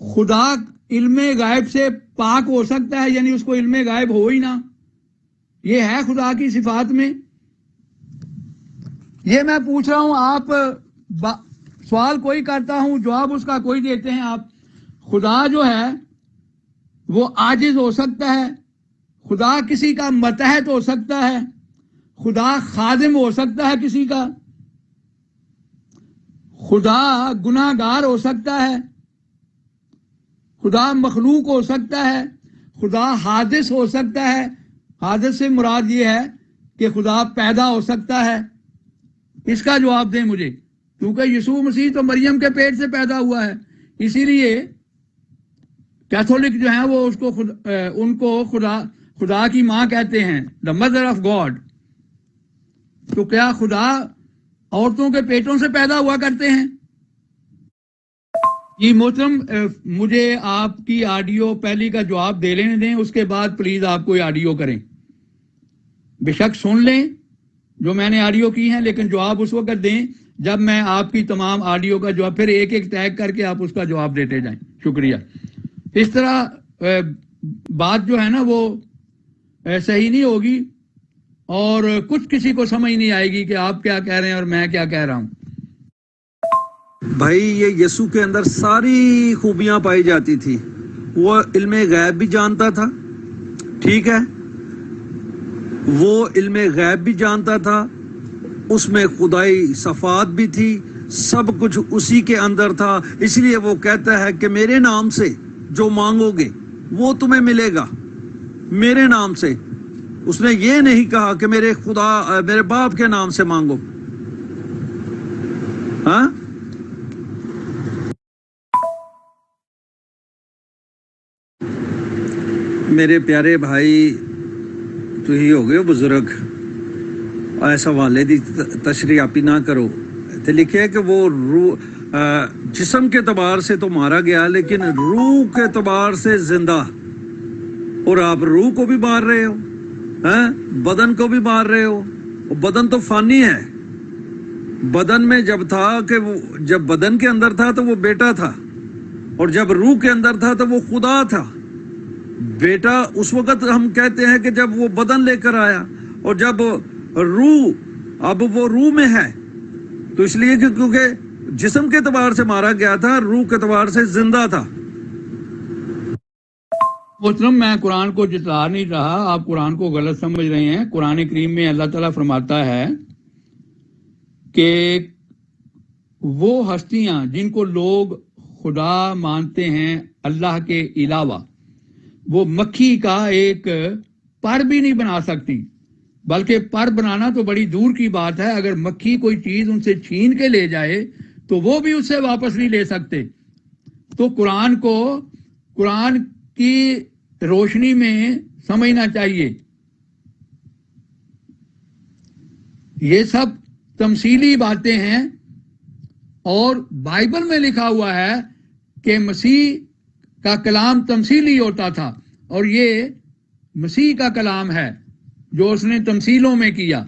خدا علم غائب سے پاک ہو سکتا ہے؟ یعنی اس کو علم غائب ہو ہی نہ، یہ ہے خدا کی صفات میں؟ یہ میں پوچھ رہا ہوں. آپ سوال کوئی کرتا ہوں، جواب اس کا کوئی دیتے ہیں آپ. خدا جو ہے وہ عاجز ہو سکتا ہے، خدا کسی کا متحد ہو سکتا ہے، خدا خادم ہو سکتا ہے کسی کا، خدا گناہ گار ہو سکتا ہے، خدا مخلوق ہو سکتا ہے، خدا حادث ہو سکتا ہے. حادث سے مراد یہ ہے کہ خدا پیدا ہو سکتا ہے. اس کا جواب دیں مجھے، کیونکہ یسوع مسیح تو مریم کے پیٹ سے پیدا ہوا ہے، اسی لیے کیتھولک جو ہیں وہ اس کو ان کو خدا کی ماں کہتے ہیں، دا مدر آف گاڈ. تو کیا خدا عورتوں کے پیٹوں سے پیدا ہوا کرتے ہیں؟ جی محترم، مجھے آپ کی آڈیو پہلی کا جواب دے لینے دیں، اس کے بعد پلیز آپ کوئی آڈیو کریں. بے شک سن لیں جو میں نے آڈیو کی ہیں، لیکن جواب اس وقت دیں جب میں آپ کی تمام آڈیو کا جواب، پھر ایک ایک ٹیگ کر کے آپ اس کا جواب دیتے جائیں. شکریہ. اس طرح بات جو ہے نا وہ صحیح نہیں ہوگی، اور کچھ کسی کو سمجھ نہیں آئے گی کہ آپ کیا کہہ رہے ہیں اور میں کیا کہہ رہا ہوں. بھائی یہ یسوع کے اندر ساری خوبیاں پائی جاتی تھی. وہ علم غیب بھی جانتا تھا، ٹھیک ہے، وہ علم غیب بھی جانتا تھا، اس میں خدائی صفات بھی تھی، سب کچھ اسی کے اندر تھا. اس لیے وہ کہتا ہے کہ میرے نام سے جو مانگو گے وہ تمہیں ملے گا. میرے نام سے، اس نے یہ نہیں کہا کہ میرے باپ کے نام سے مانگو. ہاں میرے پیارے بھائی، تو ہی ہو گئے بزرگ، ایسا والدی تشریح آپ نہ کرو. تو لکھے کہ وہ روح جسم کے اعتبار سے تو مارا گیا، لیکن روح کے اعتبار سے زندہ. اور آپ روح کو بھی مار رہے ہو، بدن کو بھی مار رہے ہو. بدن تو فانی ہے. بدن میں جب تھا کہ جب بدن کے اندر تھا تو وہ بیٹا تھا، اور جب روح کے اندر تھا تو وہ خدا تھا. بیٹا اس وقت ہم کہتے ہیں کہ جب وہ بدن لے کر آیا، اور جب روح، اب وہ روح میں ہے، تو اس لیے کہ کیونکہ جسم کے اعتبار سے مارا گیا تھا، روح کے اعتبار سے زندہ تھا. محترم میں قرآن کو جتلا نہیں رہا، آپ قرآن کو غلط سمجھ رہے ہیں. قرآن کریم میں اللہ تعالیٰ فرماتا ہے کہ وہ ہستیاں جن کو لوگ خدا مانتے ہیں اللہ کے علاوہ، وہ مکھی کا ایک پر بھی نہیں بنا سکتی، بلکہ پر بنانا تو بڑی دور کی بات ہے، اگر مکھی کوئی چیز ان سے چھین کے لے جائے تو وہ بھی اس سے واپس نہیں لے سکتے۔ تو قرآن کو قرآن کی روشنی میں سمجھنا چاہیے۔ یہ سب تمثیلی باتیں ہیں، اور بائبل میں لکھا ہوا ہے کہ مسیح کا کلام تمثیلی ہوتا تھا، اور یہ مسیح کا کلام ہے جو اس نے تمثیلوں میں کیا۔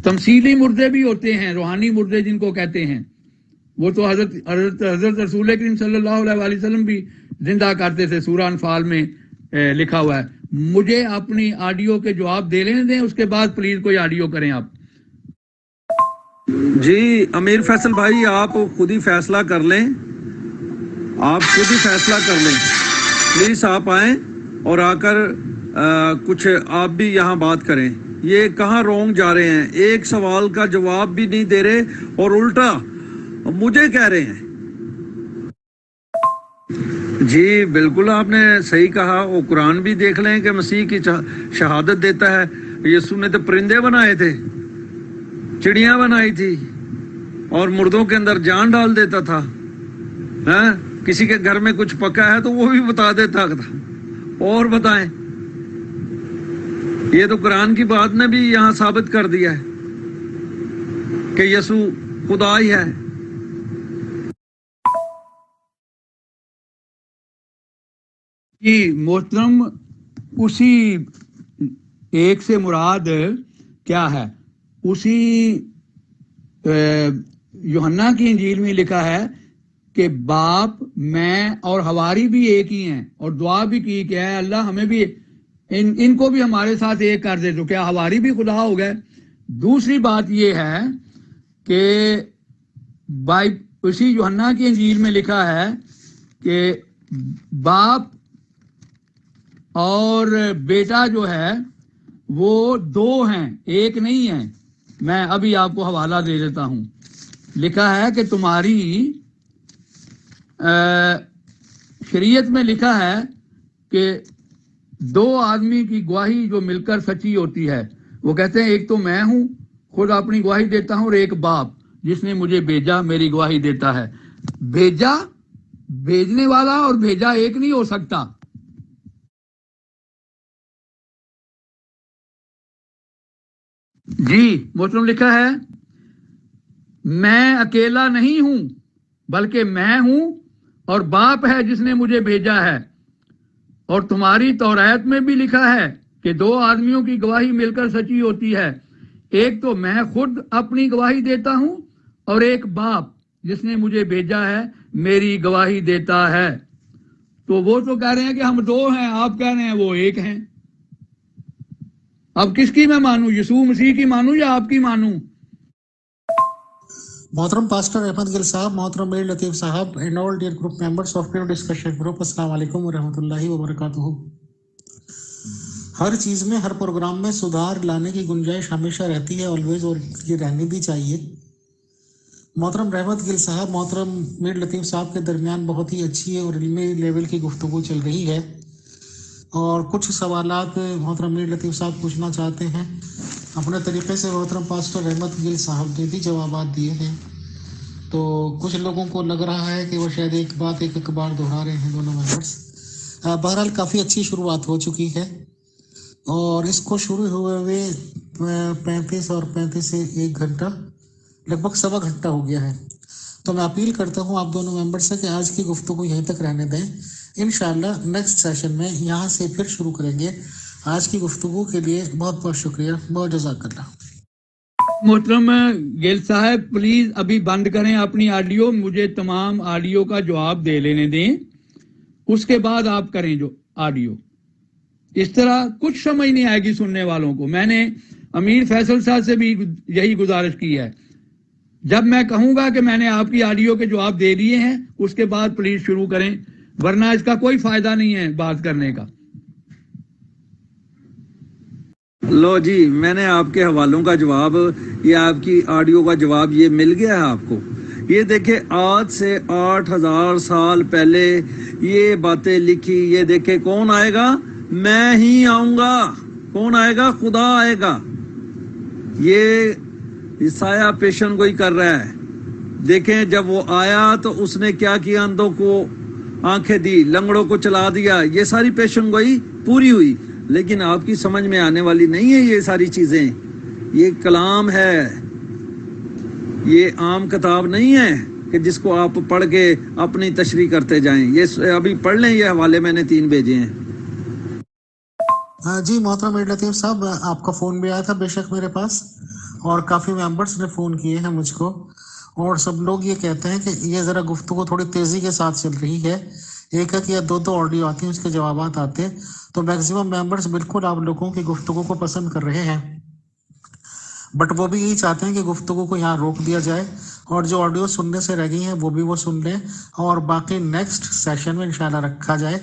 تمثیلی مردے بھی ہوتے ہیں، روحانی مردے جن کو کہتے ہیں، وہ تو حضرت رسول کریم صلی اللہ علیہ وسلم بھی زندہ کرتے تھے، سورہ انفال میں لکھا ہوا ہے۔ مجھے اپنی آڈیو کے جواب دے لینے دیں، اس کے بعد پلیز کوئی آڈیو کریں آپ۔ جی امیر فیصل بھائی، آپ خود ہی فیصلہ کر لیں، آپ خود ہی فیصلہ کر لیں، پلیز آپ آئیں اور آ کر کچھ آپ بھی یہاں بات کریں۔ یہ کہاں رونگ جا رہے ہیں، ایک سوال کا جواب بھی نہیں دے رہے اور الٹا مجھے کہہ رہے ہیں۔ جی بالکل آپ نے صحیح کہا، وہ قرآن بھی دیکھ لیں کہ مسیح کی شہادت دیتا ہے۔ یسوع نے تو پرندے بنائے تھے، چڑیاں بنائی تھی، اور مردوں کے اندر جان ڈال دیتا تھا۔ کسی کے گھر میں کچھ پکا ہے تو وہ بھی بتا دیتا تھا۔ اور بتائیں، یہ تو قرآن کی بات نے بھی یہاں ثابت کر دیا ہے کہ یسوع خدا ہی ہے۔ جی محترم، اسی ایک سے مراد کیا ہے؟ اسی یوحنا کی انجیل میں لکھا ہے کہ باپ، میں اور حواری بھی ایک ہی ہیں، اور دعا بھی کی کہ اے اللہ ہمیں بھی ان کو بھی ہمارے ساتھ ایک کر دے۔ تو کیا حواری بھی خدا ہو گئے؟ دوسری بات یہ ہے کہ اسی یوحنا کی انجیل میں لکھا ہے کہ باپ اور بیٹا جو ہے وہ دو ہیں، ایک نہیں ہیں۔ میں ابھی آپ کو حوالہ دے دیتا ہوں۔ لکھا ہے کہ تمہاری شریعت میں لکھا ہے کہ دو آدمی کی گواہی جو مل کر سچی ہوتی ہے، وہ کہتے ہیں ایک تو میں ہوں، خود اپنی گواہی دیتا ہوں، اور ایک باپ جس نے مجھے بھیجا میری گواہی دیتا ہے۔ بھیجنے والا اور بھیجا ایک نہیں ہو سکتا۔ جی محترم، لکھا ہے میں اکیلا نہیں ہوں بلکہ میں ہوں اور باپ ہے جس نے مجھے بھیجا ہے۔ اور تمہاری توریت میں بھی لکھا ہے کہ دو آدمیوں کی گواہی مل کر سچی ہوتی ہے، ایک تو میں خود اپنی گواہی دیتا ہوں اور ایک باپ جس نے مجھے بھیجا ہے میری گواہی دیتا ہے۔ تو وہ تو کہہ رہے ہیں کہ ہم دو ہیں، آپ کہہ رہے ہیں وہ ایک ہیں۔ اب کس کی میں مانوں؟ یسوع مسیح کی مانوں یا آپ کی مانوں؟ محترم پاسٹر احمد گل صاحب، محترم میر لطیف صاحب and all dear group members of pure discussion group, السلام علیکم ورحمۃ اللہ وبرکاتہ۔ ہر چیز میں، ہر پروگرام میں سدھار لانے کی گنجائش ہمیشہ رہتی ہے، آلویز، اور یہ رہنی بھی چاہیے۔ محترم رحمت گل صاحب، محترم میر لطیف صاحب کے درمیان بہت ہی اچھی اور علمی لیول کی گفتگو چل رہی ہے، اور کچھ سوالات محترم میر لطیف صاحب پوچھنا چاہتے ہیں اپنے طریقے سے۔ محترم پاسٹر رحمت گل صاحب نے بھی جوابات دیے ہیں، تو کچھ لوگوں کو لگ رہا ہے کہ وہ شاید ایک بات ایک بار دہرا رہے ہیں دونوں ممبرس۔ بہرحال کافی اچھی شروعات ہو چکی ہے، اور اس کو شروع ہوئے 35 سے 1 گھنٹہ، لگ بھگ 1.25 گھنٹہ ہو گیا ہے۔ تو میں اپیل کرتا ہوں آپ دونوں ممبر سے کہ آج کی گفتگو یہیں تک رہنے دیں، انشاءاللہ نیکسٹ سیشن میں یہاں سے پھر شروع کریں گے۔ آج کی گفتگو کے لیے بہت بہت شکریہ، بہت جزاک اللہ۔ محترم گیل صاحب پلیز ابھی بند کریں اپنی آڈیو، مجھے تمام آڈیو کا جواب دے لینے دیں، اس کے بعد آپ کریں جو آڈیو۔ اس طرح کچھ سمجھ نہیں آئے گی سننے والوں کو۔ میں نے امیر فیصل صاحب سے بھی یہی گزارش کی ہے، جب میں کہوں گا کہ میں نے آپ کی آڈیو کے جواب دے دیے ہیں اس کے بعد پلیز شروع کریں، ورنہ اس کا کوئی فائدہ نہیں ہے بات کرنے کا۔ لو جی، میں نے آپ کے حوالوں کا جواب، یہ آپ کی آڈیو کا جواب یہ مل گیا ہے آپ کو۔ یہ دیکھیں آج سے 8000 سال پہلے یہ باتیں لکھی. یہ دیکھیں کون آئے گا؟ میں ہی آؤں گا. کون آئے گا؟ خدا آئے گا. یہ عیسایہ پیشن گوئی کر رہا ہے. دیکھیں جب وہ آیا تو اس نے کیا کیا؟ اندھوں کو آنکھیں دی، لنگڑوں کو چلا دیا. یہ ساری پیشن گوئی پوری ہوئی، لیکن آپ کی سمجھ میں آنے والی نہیں ہے یہ ساری چیزیں. یہ کلام ہے، یہ عام کتاب نہیں ہے کہ جس کو آپ پڑھ کے اپنی تشریح کرتے جائیں. یہ ابھی پڑھ لیں، یہ حوالے میں نے 3 بھیجے ہیں. جی محترم میر لطیف صاحب، آپ کا فون بھی آیا تھا بے شک میرے پاس، اور کافی ممبرس نے فون کیے ہیں مجھ کو، اور سب لوگ یہ کہتے ہیں کہ یہ ذرا گفتگو تھوڑی تیزی کے ساتھ چل رہی ہے. ایک ہے کہ یا 2 آڈیو آتی ہیں، اس کے جوابات آتے ہیں، تو میکسیمم ممبرس بالکل آپ لوگوں کی گفتگو کو پسند کر رہے ہیں، بٹ وہ بھی یہی چاہتے ہیں کہ گفتگو کو یہاں روک دیا جائے، اور جو آڈیو سننے سے رہ گئی ہیں وہ بھی وہ سن لیں، اور باقی نیکسٹ سیشن میں انشاءاللہ رکھا جائے.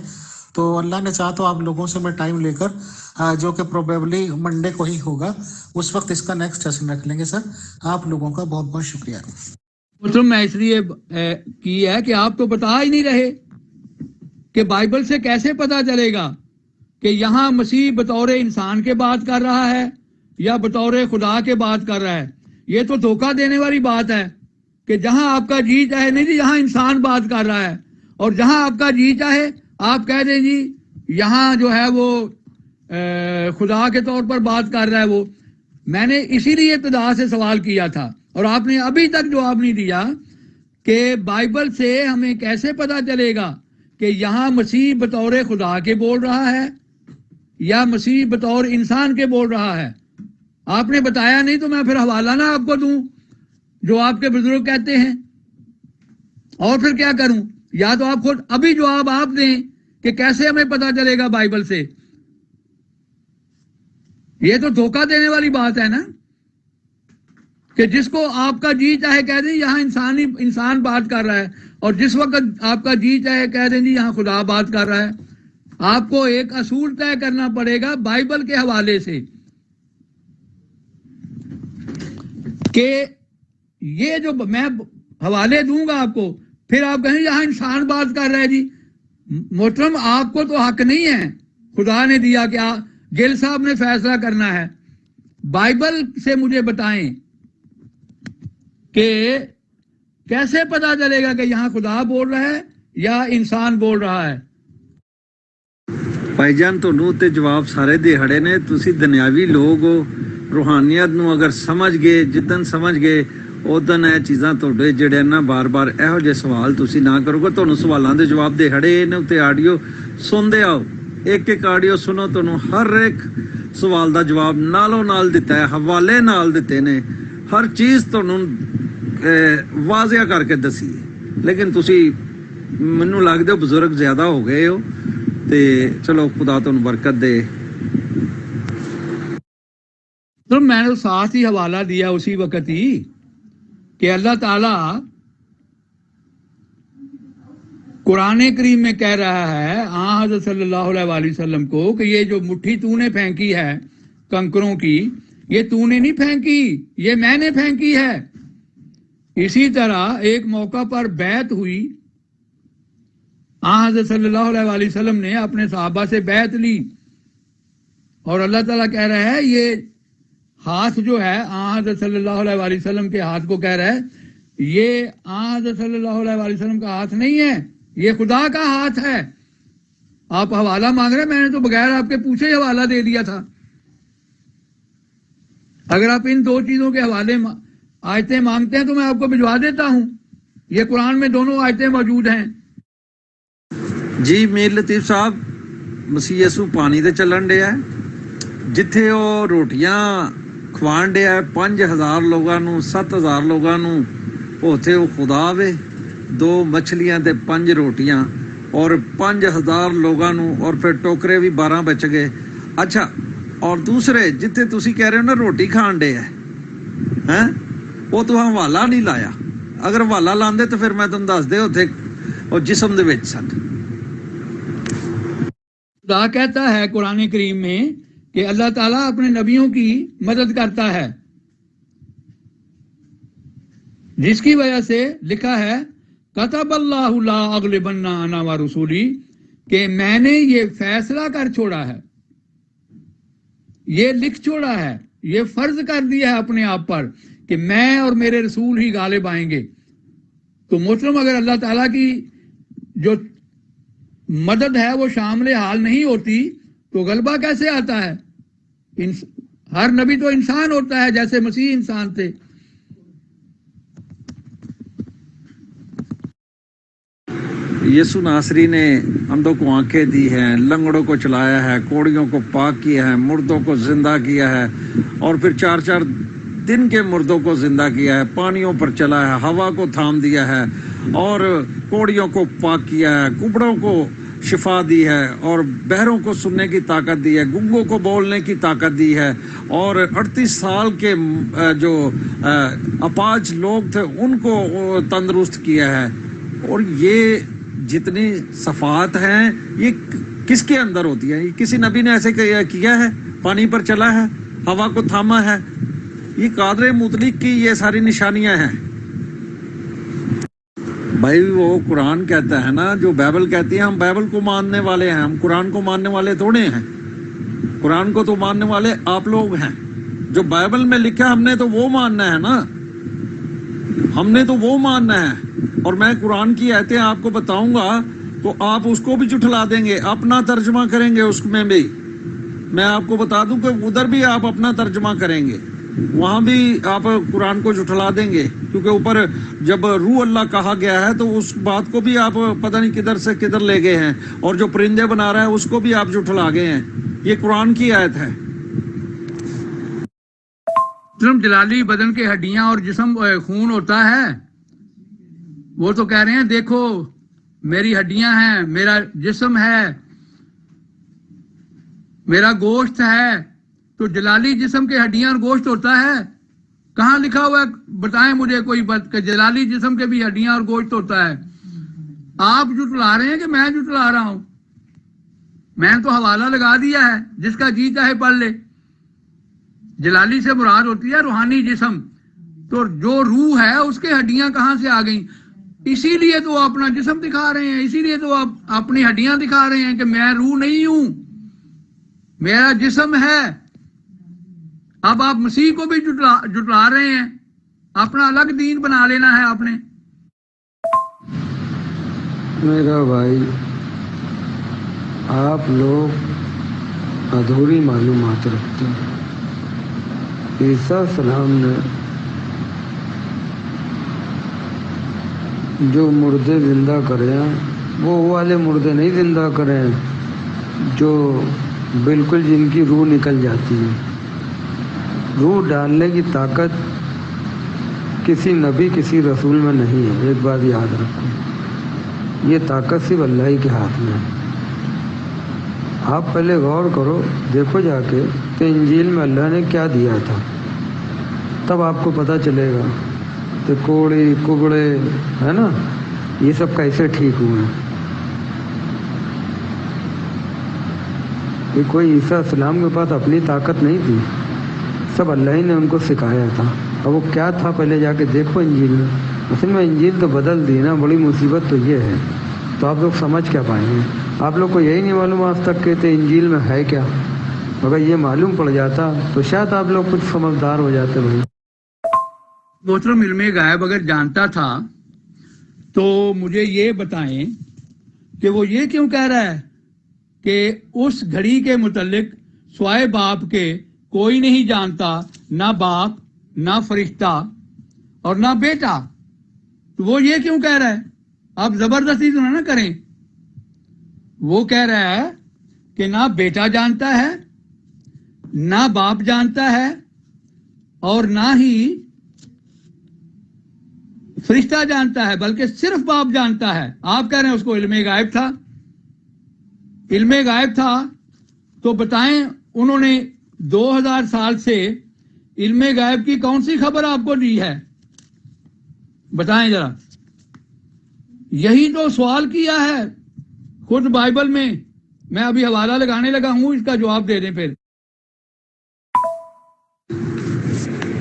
تو اللہ نے چاہا تو آپ لوگوں سے میں ٹائم لے کر جو کہ پروبیبلی منڈے کو ہی ہوگا، اس وقت اس کا نیکسٹ سیشن رکھ لیں گے. سر آپ لوگوں کا بہت بہت شکریہ. مطلب میں اس لیے کی ہے کہ آپ تو بتا ہی نہیں رہے کہ بائبل سے کیسے پتا چلے گا کہ یہاں مسیح بطور انسان کے بات کر رہا ہے یا بطور خدا کے بات کر رہا ہے. یہ تو دھوکہ دینے والی بات ہے کہ جہاں آپ کا جی چاہے، نہیں جی یہاں انسان بات کر رہا ہے، اور جہاں آپ کا جی چاہے آپ کہہ دیں جی یہاں جو ہے وہ خدا کے طور پر بات کر رہا ہے. وہ میں نے اسی لیے ابتدا سے سوال کیا تھا، اور آپ نے ابھی تک جواب نہیں دیا کہ بائبل سے ہمیں کیسے پتا چلے گا کہ یہاں مسیح بطور خدا کے بول رہا ہے یا مسیح بطور انسان کے بول رہا ہے. آپ نے بتایا نہیں تو میں پھر حوالہ نہ آپ کو دوں جو آپ کے بزرگ کہتے ہیں، اور پھر کیا کروں؟ یا تو آپ خود ابھی جواب آپ دیں کہ کیسے ہمیں پتا چلے گا بائبل سے. یہ تو دھوکہ دینے والی بات ہے نا کہ جس کو آپ کا جی چاہے کہہ دیں یہاں انسان بات کر رہا ہے، اور جس وقت آپ کا جی چاہے کہہ دیں جی یہاں خدا بات کر رہا ہے. آپ کو ایک اصول طے کرنا پڑے گا بائبل کے حوالے سے کہ یہ جو میں حوالے دوں گا آپ کو، پھر آپ کہیں یہاں انسان بات کر رہا ہے. جی محترم آپ کو تو حق نہیں ہے، خدا نے دیا کہ گل صاحب نے فیصلہ کرنا ہے. بائبل سے مجھے بتائیں کہ کیسے پتا چلے گا کہ یہاں خدا بول رہا ہے یا انسان بول رہا ہے. بھائی جان تو تے جواب سارے دہڑے نے. تسی دنیاوی لوگ ہو، روحانیت نو اگر سمجھ گئے، جدن سمجھ گئے ادن یہ چیزاں تھوڑے جڑے نا بار بار یہو جے سوال تسی نہ کرو گے. تمہیں سوالوں دے جواب دہڑے نے تے آڈیو سنتے آؤ، ایک ایک آڈیو سنو، تمہیں ہر ایک سوال دا جواب نالوں نال دیتا ہے، حوالے نال دیتے نے، ہر چیز تمہیں واضح کر کے دسی. لیکن تسی منو لگدے ہو بزرگ زیادہ ہو گئے ہو، تے چلو خدا تمہیں برکت دے. تو میں نے ساتھ ہی حوالہ دیا اسی وقت ہی کہ اللہ تعالیٰ قرآن کریم میں کہہ رہا ہے حضرت صلی اللہ علیہ وسلم کو کہ یہ جو مٹھی تو نے پھینکی ہے کنکروں کی، یہ تو نے نہیں پھینکی، یہ میں نے پھینکی ہے. اسی طرح ایک موقع پر بیعت ہوئی، حضرت صلی اللہ علیہ وسلم نے اپنے صحابہ سے بیعت لی، اور اللہ تعالیٰ کہہ رہا ہے یہ ہاتھ جو ہے حضرت صلی اللہ علیہ وسلم کے ہاتھ کو کہہ رہا ہے یہ حضرت صلی اللہ علیہ وسلم کا ہاتھ نہیں ہے، یہ خدا کا ہاتھ ہے. آپ حوالہ مانگ رہے ہیں، میں نے تو بغیر آپ کے پوچھے ہی حوالہ دے دیا تھا. اگر آپ ان 2 چیزوں کے حوالے آیتیں مانگتے ہیں تو میں آپ کو بھجوا دیتا ہوں. یہ قرآن میں دونوں آیتیں موجود ہیں. جی میر لطیف صاحب، مسیح یسو پانی تے چلن ڈیا ہے، جتھے وہ روٹیاں کھوان ڈیا ہے 5000 لوگاں نو، 7000 لوگاں نو، اوتھے وہ خدا وے 2 مچھلیاں تے 5 روٹیاں اور 5000 لوگاں نو، اور پھر ٹوکرے بھی 12 بچ گئے. اچھا، اور دوسرے جتھے تسی کہہ رہے ہو نا روٹی کھان ڈے ہے وہ تو حوالہ نہیں لایا. اگر حوالہ لاندے تو پھر میں تم دس دے اوتھے وہ جسم دے وچ سن. خدا کہتا ہے قرآن کریم میں کہ اللہ تعالیٰ اپنے نبیوں کی مدد کرتا ہے. جس کی وجہ سے لکھا ہے کتب اللہ لا اغلبن انا و رسولی، کہ میں نے یہ فیصلہ کر چھوڑا ہے، یہ لکھ چھوڑا ہے، یہ فرض کر دیا ہے اپنے آپ پر کہ میں اور میرے رسول ہی غالب آئیں گے۔ تو محترم، اگر اللہ تعالیٰ کی جو مدد ہے وہ شامل حال نہیں ہوتی تو غلبہ کیسے آتا ہے؟ ہر نبی تو انسان ہوتا ہے جیسے مسیح انسان تھے۔ یسوع ناصری نے اندھوں کو آنکھیں دی ہیں، لنگڑوں کو چلایا ہے، کوڑیوں کو پاک کیا ہے، مردوں کو زندہ کیا ہے، اور پھر 4 دن کے مردوں کو زندہ کیا ہے، پانیوں پر چلا ہے، ہوا کو تھام دیا ہے، اور کوڑیوں کو پاک کیا ہے، کبڑوں کو شفا دی ہے، اور بہروں کو سننے کی طاقت دی ہے، گنگوں کو بولنے کی طاقت دی ہے، اور 38 سال کے جو اپاہج لوگ تھے ان کو تندرست کیا ہے۔ اور یہ جتنی صفات ہیں یہ کس کے اندر ہوتی ہے؟ کسی نبی نے ایسے کیا ہے؟ پانی پر چلا ہے، ہوا کو تھاما ہے؟ یہ قادر مطلق کی یہ ساری نشانیاں ہیں۔ بھائی وہ قرآن کہتا ہے نا، جو بائبل کہتی ہے، ہم بائبل کو ماننے والے ہیں، ہم قرآن کو ماننے والے تھوڑے ہیں۔ قرآن کو تو ماننے والے آپ لوگ ہیں۔ جو بائبل میں لکھا ہم نے تو وہ ماننا ہے نا، ہم نے تو وہ ماننا ہے۔ اور میں قرآن کی آیتیں آپ کو بتاؤں گا تو آپ اس کو بھی جھٹلا دیں گے، اپنا ترجمہ کریں گے اس میں بھی۔ میں آپ کو بتا دوں کہ ادھر بھی آپ اپنا ترجمہ کریں گے، وہاں بھی آپ قرآن کو جھٹلا دیں گے، کیونکہ اوپر جب روح اللہ کہا گیا ہے تو اس بات کو بھی آپ پتہ نہیں کدھر سے کدھر لے گئے ہیں، اور جو پرندے بنا رہا ہے اس کو بھی آپ جھٹلا گئے ہیں۔ یہ قرآن کی آیت ہے۔ جلالی بدن کے ہڈیاں اور جسم خون ہوتا ہے، وہ تو کہہ رہے ہیں دیکھو میری ہڈیاں ہیں، میرا جسم ہے، میرا گوشت ہے۔ تو جلالی جسم کے ہڈیاں اور گوشت ہوتا ہے؟ کہاں لکھا ہوا ہے؟ بتائیں مجھے کوئی بات کہ جلالی جسم کے بھی ہڈیاں اور گوشت ہوتا ہے۔ آپ جھٹلا رہے ہیں کہ میں جھٹلا رہا ہوں؟ میں تو حوالہ لگا دیا ہے، جس کا جی چاہے پڑھ لے۔ جلالی سے مراد ہوتی ہے روحانی جسم، تو جو روح ہے اس کے ہڈیاں کہاں سے آ گئیں؟ اسی لیے تو وہ اپنا جسم دکھا رہے ہیں، اسی لیے تو آپ اپنی ہڈیاں دکھا رہے ہیں کہ میں روح نہیں ہوں، میرا جسم ہے۔ اب آپ مسیح کو بھی جھٹلا رہے ہیں، اپنا الگ دین بنا لینا ہے آپ نے۔ میرا بھائی، آپ لوگ ادھوری معلومات رکھتے ہیں۔ عیسیٰ السلام نے جو مردے زندہ کرے ہیں وہ والے مردے نہیں زندہ کرے ہیں جو بالکل جن کی روح نکل جاتی ہے۔ روح ڈالنے کی طاقت کسی نبی کسی رسول میں نہیں ہے، ایک بات یاد رکھو، یہ طاقت صرف اللہ ہی کے ہاتھ میں ہے۔ آپ پہلے غور کرو، دیکھو جا کے کہ انجیل میں اللہ نے کیا دیا تھا، تب آپ کو پتہ چلے گا کہ کوڑی کبڑے ہے نا، یہ سب کیسے ٹھیک ہوئے ہیں۔ یہ کوئی عیسیٰ السلام کے پاس اپنی طاقت نہیں تھی، سب اللہ ہی نے ان کو سکھایا تھا۔ اور وہ کیا تھا پہلے جا کے دیکھو انجیل میں۔ اصل میں انجیل تو بدل دی نا، بڑی مصیبت تو یہ ہے۔ تو آپ لوگ سمجھ کیا پائیں گے؟ آپ لوگ کو یہی نہیں معلوم آج تک کہ انجیل میں ہے کیا۔ اگر یہ معلوم پڑ جاتا تو شاید آپ لوگ کچھ سمجھدار ہو جاتے بھائی۔ محترم، علم غائب اگر جانتا تھا تو مجھے یہ بتائیں کہ وہ یہ کیوں کہہ رہا ہے کہ اس گھڑی کے متعلق سوائے باپ کے کوئی نہیں جانتا، نہ باپ، نہ فرشتہ اور نہ بیٹا۔ تو وہ یہ کیوں کہہ رہا ہے؟ آپ زبردستی تو نہ کریں۔ وہ کہہ رہا ہے کہ نہ بیٹا جانتا ہے، نہ باپ جانتا ہے، اور نہ ہی فرشتہ جانتا ہے، بلکہ صرف باپ جانتا ہے۔ آپ کہہ رہے ہیں اس کو علم غائب تھا۔ علم غائب تھا تو بتائیں، انہوں نے 2000 سال سے علم غائب کی کون سی خبر آپ کو دی ہے؟ بتائیں ذرا۔ یہی تو سوال کیا ہے خود بائبل میں۔ میں ابھی حوالہ لگانے لگا ہوں، اس کا جواب دے دیں پھر۔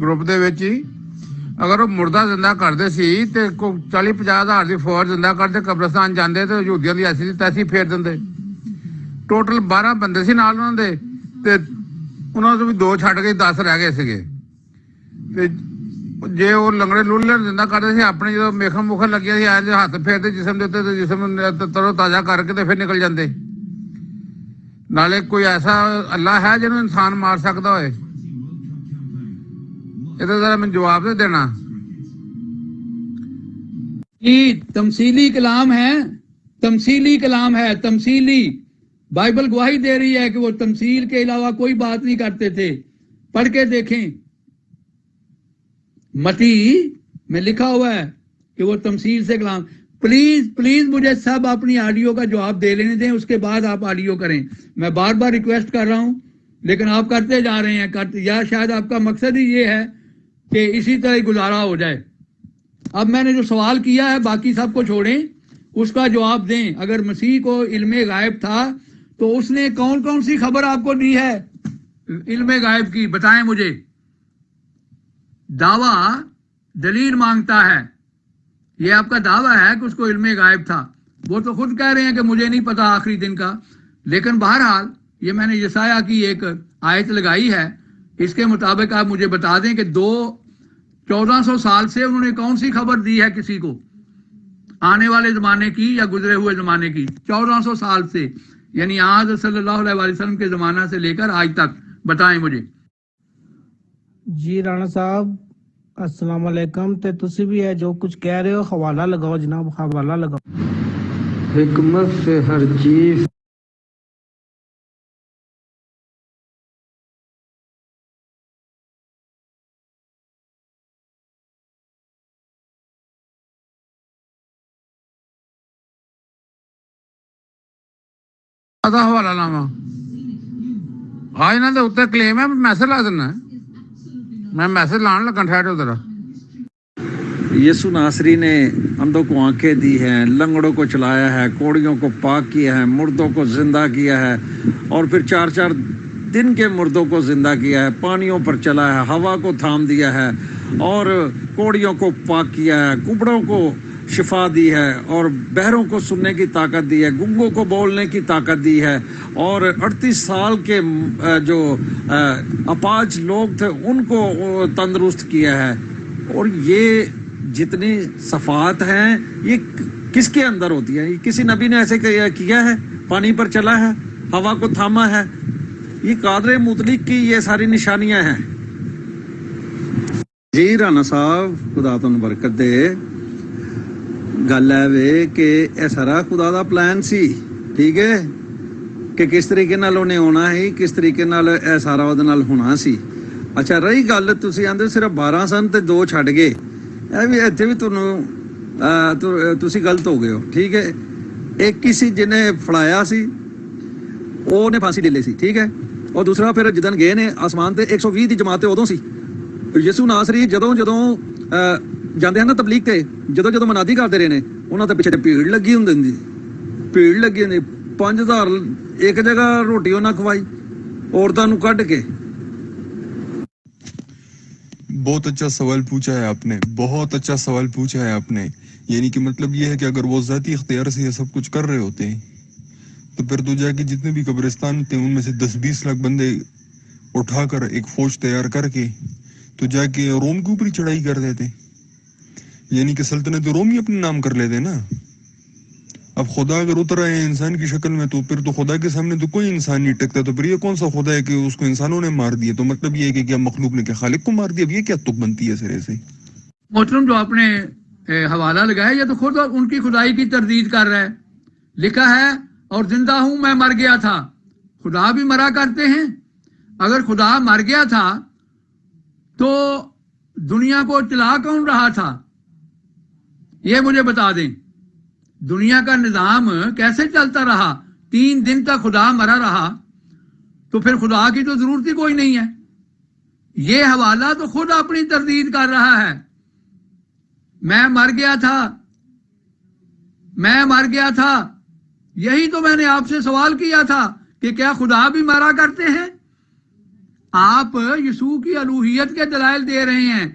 ਗਰੁੱਪ ਦੇ ਵਿੱਚ ਹੀ, ਅਗਰ ਉਹ ਮੁਰਦਾ ਜ਼ਿੰਦਾ ਕਰਦੇ ਸੀ ਤੇ 40-50 ਹਜ਼ਾਰ ਦੀ ਫੌਜ ਜ਼ਿੰਦਾ ਕਰਦੇ, ਕਬਰਸਤਾਨ ਜਾਂਦੇ ਤੇ ਯਹੂਦੀਆਂ ਦੀ ਐਸੀ ਤੈਸੀ ਫੇਰ ਦਿੰਦੇ। ਟੋਟਲ 12 ਬੰਦੇ ਸੀ ਨਾਲ ਉਹਨਾਂ ਦੇ, ਤੇ ਉਹਨਾਂ ਤੋਂ ਵੀ 2 ਛੱਡ ਕੇ 10 ਰਹਿ ਗਏ ਸੀਗੇ। ਤੇ ਜੇ ਉਹ ਲੰਗੜੇ ਲੁੱਲੇ ਜਿੰਦਾ ਕਰਦੇ ਸੀ ਆਪਣੇ, ਜਦੋਂ ਮੇਖਮ ਮੁਖਰ ਲੱਗਿਆ ਸੀ ਐ ਹੱਥ ਫੇਰਦੇ ਜਿਸਮ ਦੇ ਉੱਤੇ ਤੇ ਜਿਸਮ ਤਰੋ ਤਾਜ਼ਾ ਕਰਕੇ ਤੇ ਫਿਰ ਨਿਕਲ ਜਾਂਦੇ। ਨਾਲੇ ਕੋਈ ਐਸਾ ਅੱਲਾ ਹੈ ਜਿਹਨੂੰ ਇਨਸਾਨ ਮਾਰ ਸਕਦਾ ਹੋਏ? ਇਹਦਾ ਜ਼ਰਾ ਮੈਨੂੰ ਜਵਾਬ ਦੇ ਦੇਣਾ। یہ تمثیلی کلام ہے، تمثیلی کلام ہے، تمثیلی۔ بائبل گواہی دے رہی ہے کہ وہ تمثیل کے علاوہ کوئی بات نہیں کرتے تھے۔ پڑھ کے دیکھیں، متی میں لکھا ہوا ہے کہ وہ تمثیل سے کلام۔ پلیز مجھے سب اپنی آڈیو کا جواب دے لینے دیں، اس کے بعد آپ آڈیو کریں۔ میں بار بار ریکویسٹ کر رہا ہوں لیکن آپ کرتے جا رہے ہیں، یا شاید آپ کا مقصد ہی یہ ہے کہ اسی طرح ہی گزارا ہو جائے۔ اب میں نے جو سوال کیا ہے باقی سب کو چھوڑیں، اس کا جواب دیں۔ اگر مسیح کو علم غائب تھا تو اس نے کون کون سی خبر آپ کو دی ہے علم غائب کی؟ بتائیں مجھے۔ دعویٰ دلیل مانگتا ہے، یہ آپ کا دعویٰ ہے کہ اس کو علم غائب تھا۔ وہ تو خود کہہ رہے ہیں کہ مجھے نہیں پتا آخری دن کا، لیکن بہرحال یہ میں نے یسایہ کی ایک آیت لگائی ہے، اس کے مطابق آپ مجھے بتا دیں کہ 1400 سال سے انہوں نے کون سی خبر دی ہے کسی کو، آنے والے زمانے کی یا گزرے ہوئے زمانے کی؟ 1400 سال سے، یعنی آج صلی اللہ علیہ وسلم کے زمانہ سے لے کر آج تک، بتائیں مجھے۔ جی رانا صاحب السلام علیکم، تے تسی بھی ہے جو کچھ کہہ رہے ہو حوالہ لگاؤ جناب، حوالہ لگاؤ۔ حکمت سے ہر چیز ਆਦਾ ਹਵਾਲਾ ਲਾਵਾਂ? ਹਾਂ, ਇਹਨਾਂ ਦੇ ਉੱਤੇ ਕਲੇਮ ਹੈ, ਮੈਸੇਜ ਲਾ ਦੇਣਾ। میں میسج لان لگا، ٹھہرو ذرا۔ یسوع ناصری نے اندھوں کو آنکھیں دی ہیں، لنگڑوں کو چلایا ہے، کوڑیوں کو پاک کیا ہے، مردوں کو زندہ کیا ہے، اور پھر 4 دن کے مردوں کو زندہ کیا ہے، پانیوں پر چلا ہے، ہوا کو تھام دیا ہے، اور کوڑیوں کو پاک کیا ہے، کبڑوں کو شفا دی ہے، اور بہروں کو سننے کی طاقت دی ہے، گنگوں کو بولنے کی طاقت دی ہے، اور 38 سال کے جو اپاہج لوگ تھے ان کو تندرست کیا ہے۔ اور یہ جتنی صفات ہیں یہ کس کے اندر ہوتی ہیں؟ کسی نبی نے ایسے کیا ہے؟ پانی پر چلا ہے، ہوا کو تھاما ہے؟ یہ قادر مطلق کی یہ ساری نشانیاں ہیں۔ جی رانا صاحب خدا تن برکت دے، گل ہے وے کہ اے سارا خدا دا پلان سی، ٹھیک ہے، کہ کس طریقے نال انہیں ہونا ہے، کس طریقے نال اے سارا ودے نال ہونا سی۔ اچھا رہی گل تسی آندے صرف 12 سن تے 2 چھڈ گئے، اے بھی اتنے بھی تسی غلط ہو گئے ہو، ٹھیک ہے۔ ایک کسی جنہیں فڑایا سی وہ نے پھانسی لے لی سی، ٹھیک ہے، اور دوسرا پھر جدن گئے نے آسمان تے 120 دی جماعت ادوں سی۔ یسوع ناصری جدوں جاندے ہیں نا تبلیغ تے، جدوں منادی کرتے رہے نے، انہاں دے پیچھے بھیڑ لگی ہوندی، بھیڑ لگی ہوندی، 5000 ایک جگہ روٹی انہاں کھوائی عورتاں نوں کڈ کے۔ بہت اچھا سوال پوچھا ہے آپ نے، بہت اچھا سوال پوچھا ہے آپ نے۔ یعنی کہ مطلب یہ ہے کہ اگر وہ ذاتی اختیار سے یہ سب کچھ کر رہے ہوتے ہیں تو پھر تو جا کے جتنے بھی قبرستان تھے ان میں سے 10-20 لاکھ بندے اٹھا کر ایک فوج تیار کر کے تو جا کے روم کے اوپر ہی چڑھائی کر دیتے، یعنی کہ سلطنت روم ہی اپنے نام کر لیتے نا۔ اب خدا اگر اتر آئے انسان کی شکل میں تو پھر تو خدا کے سامنے تو کوئی انسان نہیں ٹکتا، تو پھر یہ کون سا خدا ہے کہ اس کو انسانوں نے مار دیا؟ تو مطلب یہ ہے کہ کیا مخلوق نے کیا خالق کو مار دیا؟ اب یہ کیا تک بنتی ہے سرے سے؟ محترم جو آپ نے حوالہ لگایا یہ تو خود ان کی خدائی کی تردید کر رہا ہے۔ لکھا ہے اور زندہ ہوں میں مر گیا تھا۔ خدا بھی مرا کرتے ہیں؟ اگر خدا مر گیا تھا تو دنیا کو چلا کون رہا تھا؟ یہ مجھے بتا دیں، دنیا کا نظام کیسے چلتا رہا؟ 3 دن تک خدا مرا رہا تو پھر خدا کی تو ضرورت ہی کوئی نہیں ہے۔ یہ حوالہ تو خود اپنی تردید کر رہا ہے۔ میں مر گیا تھا، میں مر گیا تھا، یہی تو میں نے آپ سے سوال کیا تھا کہ کیا خدا بھی مرا کرتے ہیں؟ آپ یسوع کی الوہیت کے دلائل دے رہے ہیں،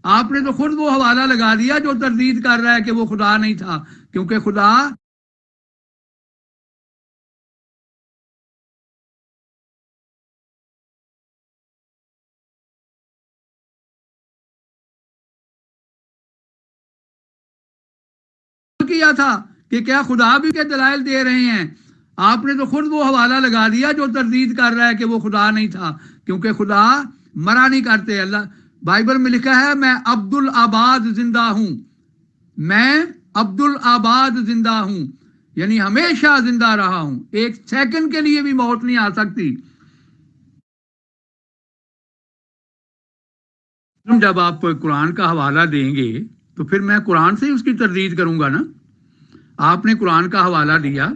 آپ نے تو خود وہ حوالہ لگا دیا جو تردید کر رہا ہے کہ وہ خدا نہیں تھا، کیونکہ خدا کیا تھا کہ کیا خدا بھی کے دلائل دے رہے ہیں؟ آپ نے تو خود وہ حوالہ لگا دیا جو تردید کر رہا ہے کہ وہ خدا نہیں تھا، کیونکہ خدا مرا نہیں کرتے۔ اللہ بائبل میں لکھا ہے میں عبد الآباد زندہ ہوں، میں عبد الآباد زندہ ہوں، یعنی ہمیشہ زندہ رہا ہوں، ایک سیکنڈ کے لیے بھی موت نہیں آ سکتی۔ جب آپ قرآن کا حوالہ دیں گے تو پھر میں قرآن سے ہی اس کی تردید کروں گا نا۔ آپ نے قرآن کا حوالہ دیا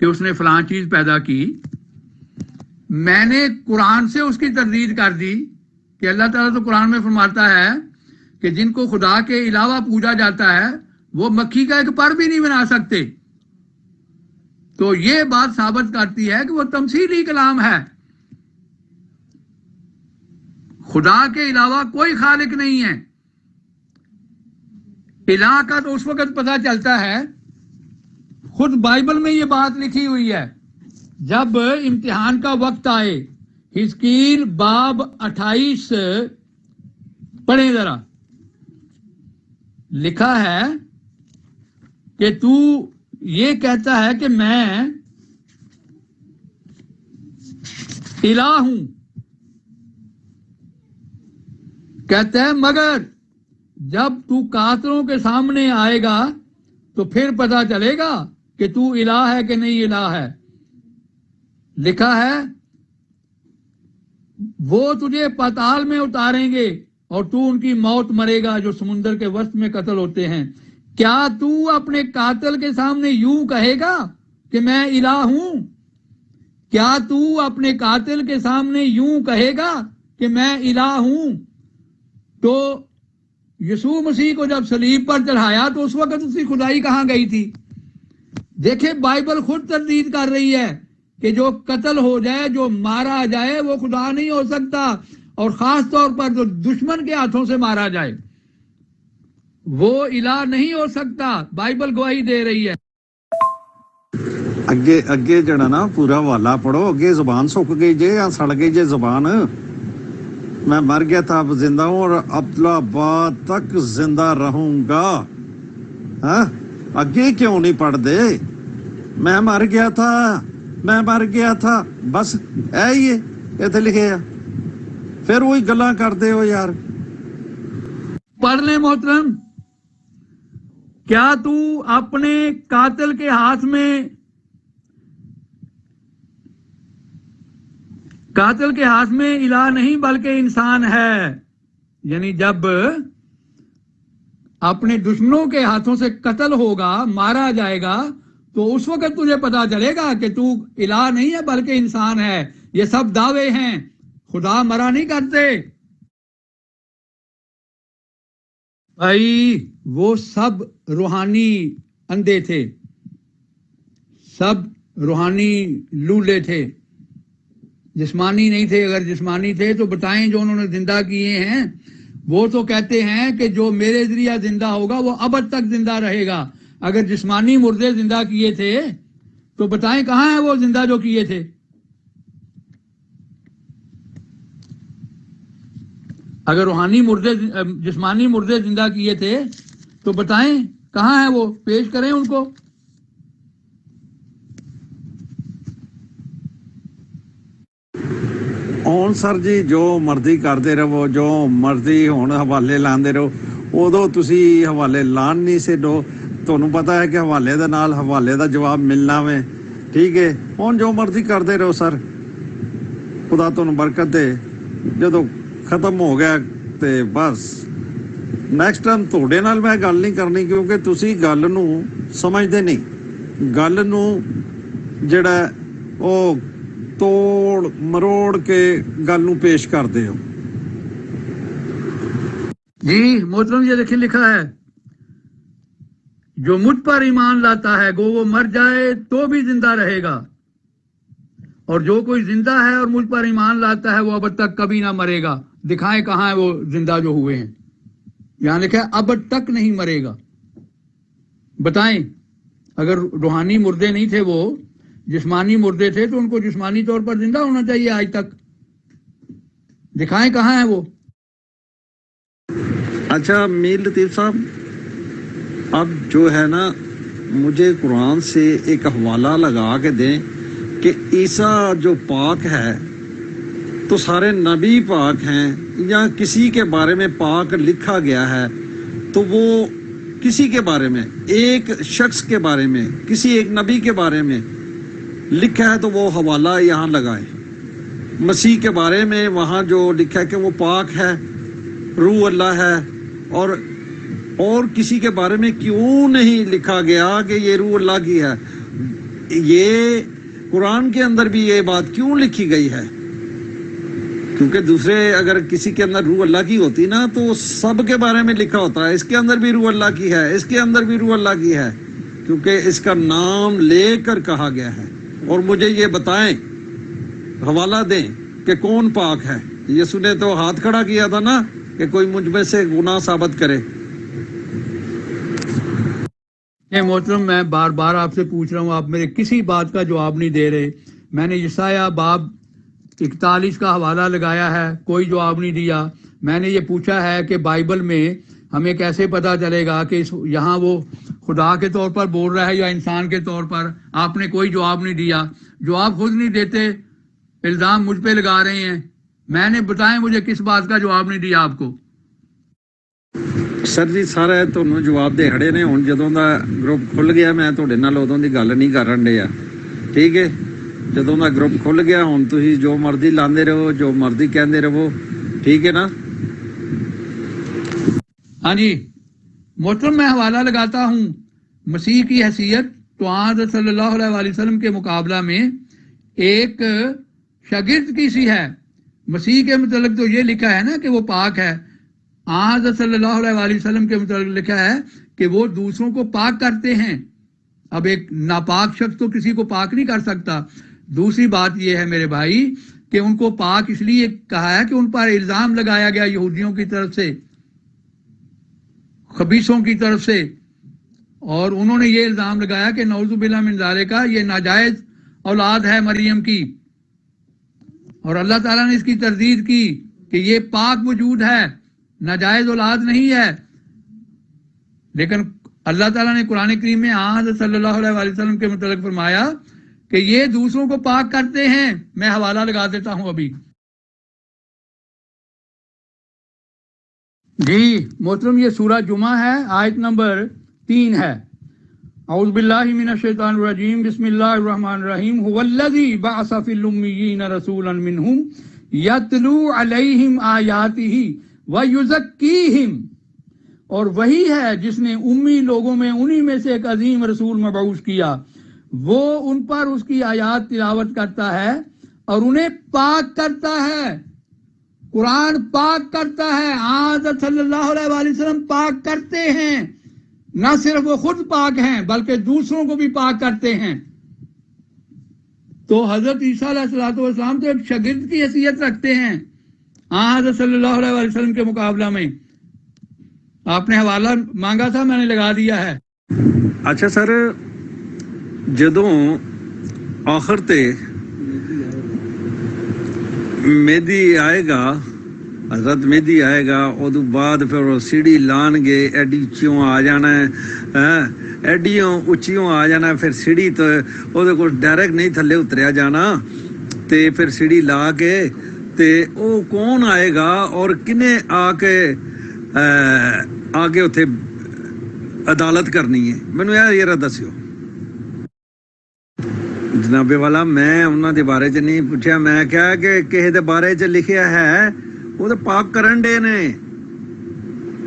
کہ اس نے فلاں چیز پیدا کی، میں نے قرآن سے اس کی تردید کر دی کہ اللہ تعالیٰ تو قرآن میں فرماتا ہے کہ جن کو خدا کے علاوہ پوجا جاتا ہے وہ مکھی کا ایک پر بھی نہیں بنا سکتے۔ تو یہ بات ثابت کرتی ہے کہ وہ تمثیلی کلام ہے، خدا کے علاوہ کوئی خالق نہیں ہے۔ الہ کا تو اس وقت پتہ چلتا ہے، خود بائبل میں یہ بات لکھی ہوئی ہے، جب امتحان کا وقت آئے، حزقیل باب 28 پڑھیں ذرا، لکھا ہے کہ تو یہ کہتا ہے کہ میں الہ ہوں، کہتا ہے مگر جب تو قاتلوں کے سامنے آئے گا تو پھر پتہ چلے گا کہ تو الہ ہے کہ نہیں الہ ہے۔ لکھا ہے وہ تجھے پاتال میں اتاریں گے اور تو ان کی موت مرے گا جو سمندر کے وسط میں قتل ہوتے ہیں۔ کیا تو اپنے قاتل کے سامنے یوں کہے گا کہ میں الہ ہوں؟ کیا تو اپنے قاتل کے سامنے یوں کہے گا کہ میں الہ ہوں؟ تو یسوع مسیح کو جب صلیب پر چڑھایا تو اس وقت اس کی خدائی کہاں گئی تھی؟ دیکھیں بائبل خود تردید کر رہی ہے کہ جو قتل ہو جائے، جو مارا جائے، وہ خدا نہیں ہو سکتا، اور خاص طور پر جو دشمن کے ہاتھوں سے مارا جائے وہ الہ نہیں ہو سکتا۔ بائبل گواہی دے رہی ہے۔ اگے جڑا نا پورا والا پڑھو، اگے زبان سک گئی جے یا سڑ گئی جے زبان۔ میں مر گیا تھا اب زندہ ہوں اور عبدالآباد تک زندہ رہوں گا۔ ہاں اگے کیوں نہیں پڑھ دے؟ میں مر گیا تھا بس ہی ہے اتنے لکھے آ، پھر وہی گلاں کرتے ہو یار۔ پڑھ لیں محترم، کیا تو اپنے قاتل کے ہاتھ میں الہ نہیں بلکہ انسان ہے؟ یعنی جب اپنے دشمنوں کے ہاتھوں سے قتل ہوگا، مارا جائے گا، تو اس وقت تجھے پتا چلے گا کہ تو الہ نہیں ہے بلکہ انسان ہے۔ یہ سب دعوے ہیں، خدا مرا نہیں کرتے۔ بھائی وہ سب روحانی اندھے تھے، سب روحانی لولے تھے، جسمانی نہیں تھے۔ اگر جسمانی تھے تو بتائیں جو انہوں نے زندہ کیے ہیں۔ وہ تو کہتے ہیں کہ جو میرے ذریعہ زندہ ہوگا وہ ابد تک زندہ رہے گا۔ اگر جسمانی مردے زندہ کیے تھے تو بتائیں کہاں ہیں وہ زندہ جو کیے تھے؟ اگر روحانی مردے جسمانی مردے زندہ کیے تھے تو بتائیں کہاں ہیں وہ؟ پیش کریں ان کو۔ ہوں سر جی جو مرضی کرتے رہو، جو مرضی ہوں حوالے لاندے رہو، ادو تسی حوالے لان نہیں سے دو، تمہیں پتا ہے کہ حوالے دے نال حوالے دا جواب ملنا وے، ٹھیک ہے؟ ہوں جو مرضی کرتے رہو سر، خدا تمہیں برکت دے۔ جدو ختم ہو گیا تے بس نیکسٹ ٹائم تھوڑے نال میں گل نہیں کرنی، کیونکہ تسی گل نو سمجھتے نہیں، گل نو جڑا او توڑ مروڑ کے گل نو پیش کرتے ہو۔ جی محترم یہ دیکھیں لکھا ہے جو مجھ پر ایمان لاتا ہے گو وہ مر جائے تو بھی زندہ رہے گا، اور جو کوئی زندہ ہے اور مجھ پر ایمان لاتا ہے وہ اب تک کبھی نہ مرے گا۔ دکھائیں کہاں ہے وہ زندہ جو ہوئے ہیں؟ یہاں لکھا ہے اب تک نہیں مرے گا۔ بتائیں اگر روحانی مردے نہیں تھے، وہ جسمانی مردے تھے، تو ان کو جسمانی طور پر زندہ ہونا چاہیے آج تک۔ دکھائیں کہاں ہے وہ؟ اچھا میر لطیف صاحب، اب جو ہے نا مجھے قرآن سے ایک حوالہ لگا کے دیں کہ عیسیٰ جو پاک ہے تو سارے نبی پاک ہیں یا کسی کے بارے میں پاک لکھا گیا ہے تو وہ کسی کے بارے میں ایک شخص کے بارے میں کسی ایک نبی کے بارے میں لکھا ہے تو وہ حوالہ یہاں لگائے. مسیح کے بارے میں وہاں جو لکھا ہے کہ وہ پاک ہے روح اللہ ہے اور کسی کے بارے میں کیوں نہیں لکھا گیا کہ یہ روح اللہ کی ہے؟ یہ قرآن کے اندر بھی یہ بات کیوں لکھی گئی ہے؟ کیونکہ دوسرے اگر کسی کے اندر روح اللہ کی ہوتی نا تو سب کے بارے میں لکھا ہوتا ہے اس کے اندر بھی روح اللہ کی ہے, اس کے اندر بھی روح اللہ کی ہے, کیونکہ اس کا نام لے کر کہا گیا ہے. اور مجھے یہ بتائیں, حوالہ دیں کہ کون پاک ہے. یسوع نے تو ہاتھ کھڑا کیا تھا نا کہ کوئی مجھ میں سے گناہ ثابت کرے. محترم میں بار بار آپ سے پوچھ رہا ہوں, آپ میرے کسی بات کا جواب نہیں دے رہے. میں نے یسایہ باب 41 کا حوالہ لگایا ہے, کوئی جواب نہیں دیا. میں نے یہ پوچھا ہے کہ بائبل میں ہمیں کیسے پتا چلے گا کہ یہاں وہ خدا کے طور پر بول رہا ہے یا انسان کے طور پر. آپ نے کوئی جواب نہیں دیا, جواب خود نہیں دیتے, الزام مجھ پہ لگا رہے ہیں. میں نے بتائیں مجھے کس بات کا جواب نہیں دیا آپ کو. سر جی سارا تمہیں جواب دے کھڑے نے. ہوں جدوں دا گروپ کھل گیا میں تھوڑے نال ادوں دی گل نہیں کرن ڈیا, ٹھیک ہے. جدوں دا گروپ کھل گیا ہوں تسی جو مرضی لاندے رہو, جو مرضی کہندے رہو, ٹھیک ہے نا. ہاں جی محترم, میں حوالہ لگاتا ہوں. مسیح کی حیثیت تو حضرت صلی اللہ علیہ وسلم کے مقابلہ میں ایک شاگرد کی سی ہے. مسیح کے متعلق تو یہ لکھا ہے نا کہ وہ پاک ہے. حضرت صلی اللہ علیہ وسلم کے متعلق لکھا ہے کہ وہ دوسروں کو پاک کرتے ہیں. اب ایک ناپاک شخص تو کسی کو پاک نہیں کر سکتا. دوسری بات یہ ہے میرے بھائی کہ ان کو پاک اس لیے کہا ہے کہ ان پر الزام لگایا گیا یہودیوں کی طرف سے, خبیثوں کی طرف سے, اور انہوں نے یہ الزام لگایا کہ نعوذ باللہ من ذالک یہ ناجائز اولاد ہے مریم کی, اور اللہ تعالیٰ نے اس کی تردید کی کہ یہ پاک وجود ہے, ناجائز اولاد نہیں ہے. لیکن اللہ تعالیٰ نے قرآن کریم میں حضرت صلی اللہ علیہ وسلم کے متعلق فرمایا کہ یہ دوسروں کو پاک کرتے ہیں. میں حوالہ لگا دیتا ہوں ابھی. جی محترم, یہ سورہ جمعہ ہے, آیت نمبر 3 ہے. اعوذ باللہ من الشیطان الرجیم, بسم اللہ الرحمن الرحیم. هو الذی بعث فی الامیین رسولا منہم یتلو علیہم آیاتہ ویزکیہم. اور وہی ہے جس نے امی لوگوں میں انہی میں سے ایک عظیم رسول مبعوث کیا, وہ ان پر اس کی آیات تلاوت کرتا ہے اور انہیں پاک کرتا ہے. قرآن پاک کرتا ہے, حضرت صلی اللہ علیہ وسلم پاک کرتے ہیں. نہ صرف وہ خود پاک ہیں بلکہ دوسروں کو بھی پاک کرتے ہیں. تو حضرت عیسیٰ علیہ السلام تو ایک شاگرد کی حیثیت رکھتے ہیں حضرت صلی اللہ علیہ وسلم کے مقابلہ میں. آپ نے حوالہ مانگا تھا, میں نے لگا دیا ہے. اچھا سر, جدوں آخر تے مہدی آئے گا, حضرت مہدی آئے گا, ادو بعد پھر وہ سیڑھی لان گے, ایڈی اچیوں آ جانا ہے, ایڈیوں اچیوں آ جانا ہے. پھر سیڑھی تو وہ کو ڈائریکٹ نہیں تھلے اتریا جانا, تے پھر سیڑھی لا کے تے او کون آئے گا اور کنے آ کے آگے اتنے عدالت کرنی ہے. مینوں یہ دسیو جناب والا. میں انہوں دے بارے چ نہیں پوچھا, میں کہا کہ کسی دے بارے چ لکھیا ہے وہ تو پاک کرن دے نے.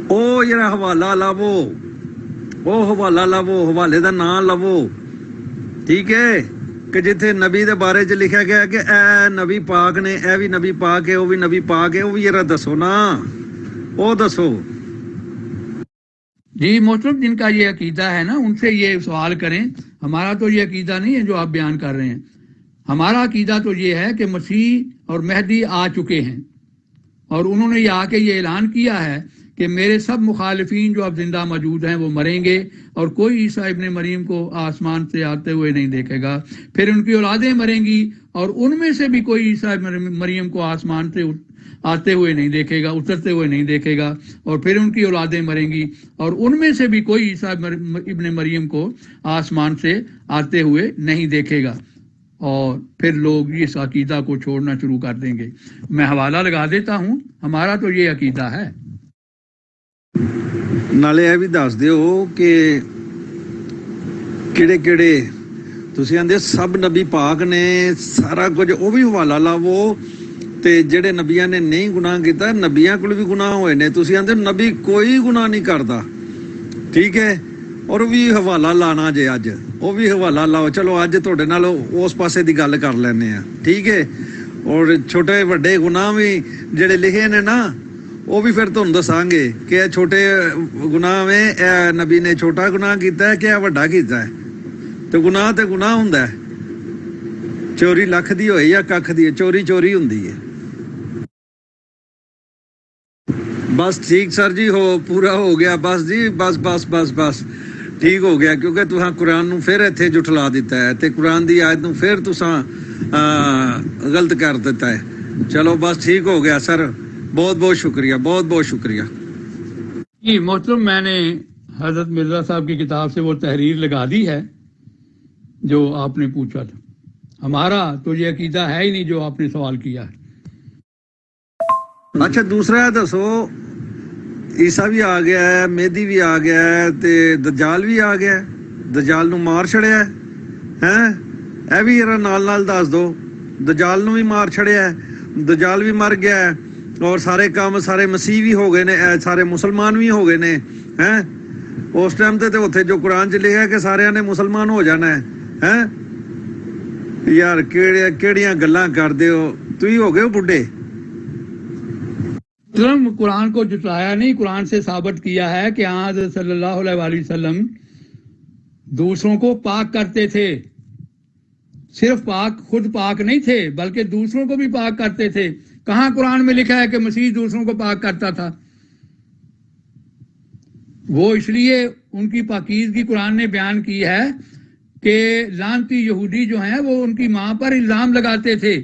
او جڑا حوالہ لاو, او حوالہ لاو, حوالے دا نام لاو, ٹھیک ہے, کہ جتھے نبی دے بارے چ لکھا گیا کہ اے نبی پاک نے, اے بھی نبی پاک ہے, وہ بھی نبی پاک ہے, وہ بھی ذرا دسو نا, وہ دسو. جی محترم, جن کا یہ عقیدہ ہے نا ان سے یہ سوال کریں. ہمارا تو یہ عقیدہ نہیں ہے جو آپ بیان کر رہے ہیں. ہمارا عقیدہ تو یہ ہے کہ مسیح اور مہدی آ چکے ہیں, اور انہوں نے یہ آ کے یہ اعلان کیا ہے کہ میرے سب مخالفین جو اب زندہ موجود ہیں وہ مریں گے, اور کوئی عیسیٰ ابن مریم کو آسمان سے آتے ہوئے نہیں دیکھے گا. پھر ان کی اولادیں مریں گی اور ان میں سے بھی کوئی عیسیٰ مریم کو آسمان سے آتے ہوئے نہیں دیکھے گا, اترتے ہوئے نہیں دیکھے گا, اور پھر ان کی اولادیں مریں گی, اور ان میں سے بھی کوئی عیسیٰ ابن مریم کو آسمان سے آتے ہوئے نہیں دیکھے گا. اور پھر لوگ اس عقیدہ کو چھوڑنا شروع کر دیں گے. میں حوالہ لگا دیتا ہوں, ہمارا تو یہ عقیدہ ہے. ਨਾਲੇ ਇਹ ਵੀ ਦੱਸ ਦਿਓ ਕਿ ਕਿਹੜੇ ਕਿਹੜੇ ਤੁਸੀਂ ਆਂਦੇ ਸਭ ਨਬੀ ਪਾਕ ਨੇ, ਸਾਰਾ ਕੁਝ ਉਹ ਵੀ ਹਵਾਲਾ ਲਾਵੋ. ਤੇ ਜਿਹੜੇ ਨਬੀਆਂ ਨੇ ਨਹੀਂ ਗੁਨਾਹ ਕੀਤਾ, ਨਬੀਆਂ ਕੋਲ ਵੀ ਗੁਨਾਹ ਹੋਏ ਨੇ. ਤੁਸੀਂ ਆਂਦੇ ਨਬੀ ਕੋਈ ਗੁਨਾਹ ਨਹੀਂ ਕਰਦਾ, ਠੀਕ ਹੈ, ਔਰ ਉਹ ਵੀ ਹਵਾਲਾ ਲਾਣਾ ਜੇ ਅੱਜ, ਉਹ ਵੀ ਹਵਾਲਾ ਲਾਓ. ਚਲੋ ਅੱਜ ਤੁਹਾਡੇ ਨਾਲ ਉਸ ਪਾਸੇ ਦੀ ਗੱਲ ਕਰ ਲੈਂਦੇ ਆ, ਠੀਕ ਹੈ. ਔਰ ਛੋਟੇ ਵੱਡੇ ਗੁਨਾਹ ਵੀ ਜਿਹੜੇ ਲਿਖੇ ਨੇ ਨਾ, ਉਹ ਵੀ ਫਿਰ ਤੁਹਾਨੂੰ ਦੱਸਾਂਗੇ ਕਿ ਇਹ ਛੋਟੇ ਗੁਨਾਹ ਵੇ, ਇਹ ਨਬੀ ਨੇ ਛੋਟਾ ਗੁਨਾਹ ਕੀਤਾ ਹੈ ਕਿ ਇਹ ਵੱਡਾ ਕੀਤਾ ਹੈ. ਤੇ ਗੁਨਾਹ ਹੁੰਦਾ ਹੈ, ਚੋਰੀ ਲੱਖ ਦੀ ਹੋਈ ਜਾਂ ਕੱਖ ਦੀ, ਚੋਰੀ ਹੁੰਦੀ ਹੈ. ਬਸ ਠੀਕ ਸਰ ਜੀ, ਪੂਰਾ ਹੋ ਗਿਆ. ਬਸ ਜੀ, ਬਸ ਠੀਕ ਹੋ ਗਿਆ. ਕਿਉਂਕਿ ਤੁਸੀਂ ਕੁਰਾਨ ਨੂੰ ਫਿਰ ਇੱਥੇ ਜੁਠਲਾ ਦਿੱਤਾ ਹੈ ਤੇ ਕੁਰਾਨ ਦੀ ਆਇਤ ਨੂੰ ਫਿਰ ਤੁਸੀਂ ਗਲਤ ਕਰ ਦਿੱਤਾ ਹੈ. ਚਲੋ ਬਸ ਠੀਕ ਹੋ گیا سر, بہت بہت شکریہ, بہت بہت شکریہ. جی محترم, میں نے حضرت مرزا صاحب کی کتاب سے وہ تحریر لگا دی ہے جو آپ نے پوچھا تھا. ہمارا تو یہ عقیدہ ہے ہی نہیں جو آپ نے سوال کیا ہے. اچھا دسرا دسو, عیسیٰ بھی آ گیا ہے, مہدی بھی آ گیا ہے, تے دجال بھی آ گیا ہے, دجال نو مار چھڑیا ہے. اے بھی ذرا نال دس دو. دجال نو بھی مار چھڑیا ہے, دجال بھی مر گیا ہے, اور سارے کام سارے مسیح بھی ہو گئے نے, سارے مسلمان بھی ہو گئے نے. اس ٹائم تے اتنے جو قرآن چ لکھا کہ سارے نے مسلمان ہو جانا ہے. یار کیڑیاں گلاں کردے ہو, تھی ہو گئے ہو بڈھے. قرآن کو جٹلایا نہیں, قرآن سے ثابت کیا ہے کہ حضرت صلی اللہ علیہ وسلم دوسروں کو پاک کرتے تھے. صرف خود پاک نہیں تھے بلکہ دوسروں کو بھی پاک کرتے تھے. کہاں قرآن میں لکھا ہے کہ مسیح دوسروں کو پاک کرتا تھا؟ وہ اس لیے ان کی پاکیزگی قرآن نے بیان کی ہے کہ لعنتی یہودی جو ہیں وہ ان کی ماں پر الزام لگاتے تھے,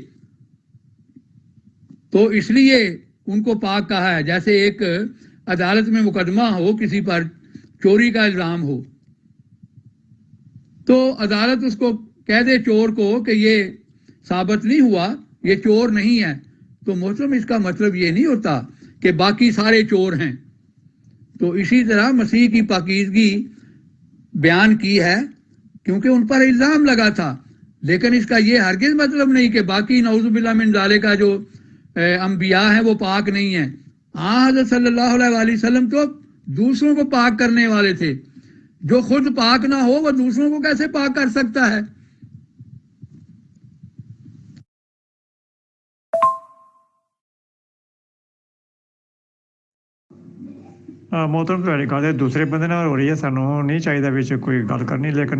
تو اس لیے ان کو پاک کہا ہے. جیسے ایک عدالت میں مقدمہ ہو, کسی پر چوری کا الزام ہو, تو عدالت اس کو کہہ دے چور کو کہ یہ ثابت نہیں ہوا, یہ چور نہیں ہے, تو محترم اس کا مطلب یہ نہیں ہوتا کہ باقی سارے چور ہیں. تو اسی طرح مسیح کی پاکیزگی بیان کی ہے کیونکہ ان پر الزام لگا تھا, لیکن اس کا یہ ہرگز مطلب نہیں کہ باقی نعوذ باللہ من ذالک کا جو انبیاء ہیں وہ پاک نہیں ہیں. حضرت صلی اللہ علیہ وسلم تو دوسروں کو پاک کرنے والے تھے. جو خود پاک نہ ہو وہ دوسروں کو کیسے پاک کر سکتا ہے؟ محترم تہاڈی گل دوسرے بندے نال ہو رہی ہے, سانوں نہیں چاہیے وچ کوئی گل کرنی, لیکن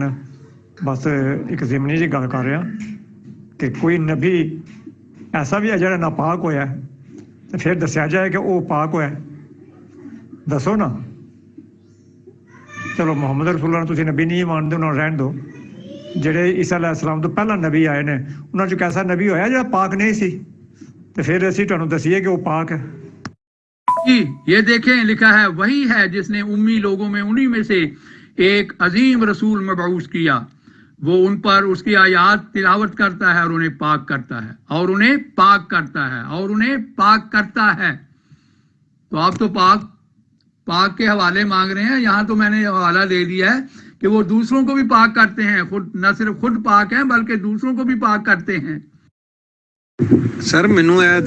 بس ایک ضمنی جی گل کر رہا کہ کوئی نبی ایسا بھی ہے جہاں ناپاک ہویا ہے تو پھر دسیا جائے کہ وہ پاک ہویا ہے. دسو نا. چلو محمد رسول اللہ تسی نبی نہیں مانتے, انہوں رہن دو. جڑے عیسیٰ علیہ السلام تو پہلا نبی آئے نے, انہوں چ ایسا نبی ہویا جہاں پاک نہیں سی, تو پھر اسی تمہیں دسیے کہ وہ پاک ہے. جی یہ دیکھیں لکھا ہے, وہی ہے جس نے امی لوگوں میں انہی میں سے ایک عظیم رسول مبعوث کیا, وہ ان پر اس کی آیات تلاوت کرتا ہے اور انہیں پاک کرتا ہے, اور انہیں پاک کرتا ہے, اور انہیں پاک کرتا ہے. تو آپ تو پاک کے حوالے مانگ رہے ہیں, یہاں تو میں نے حوالہ دے دیا ہے کہ وہ دوسروں کو بھی پاک کرتے ہیں. خود نہ صرف خود پاک ہیں بلکہ دوسروں کو بھی پاک کرتے ہیں. سر مینو اے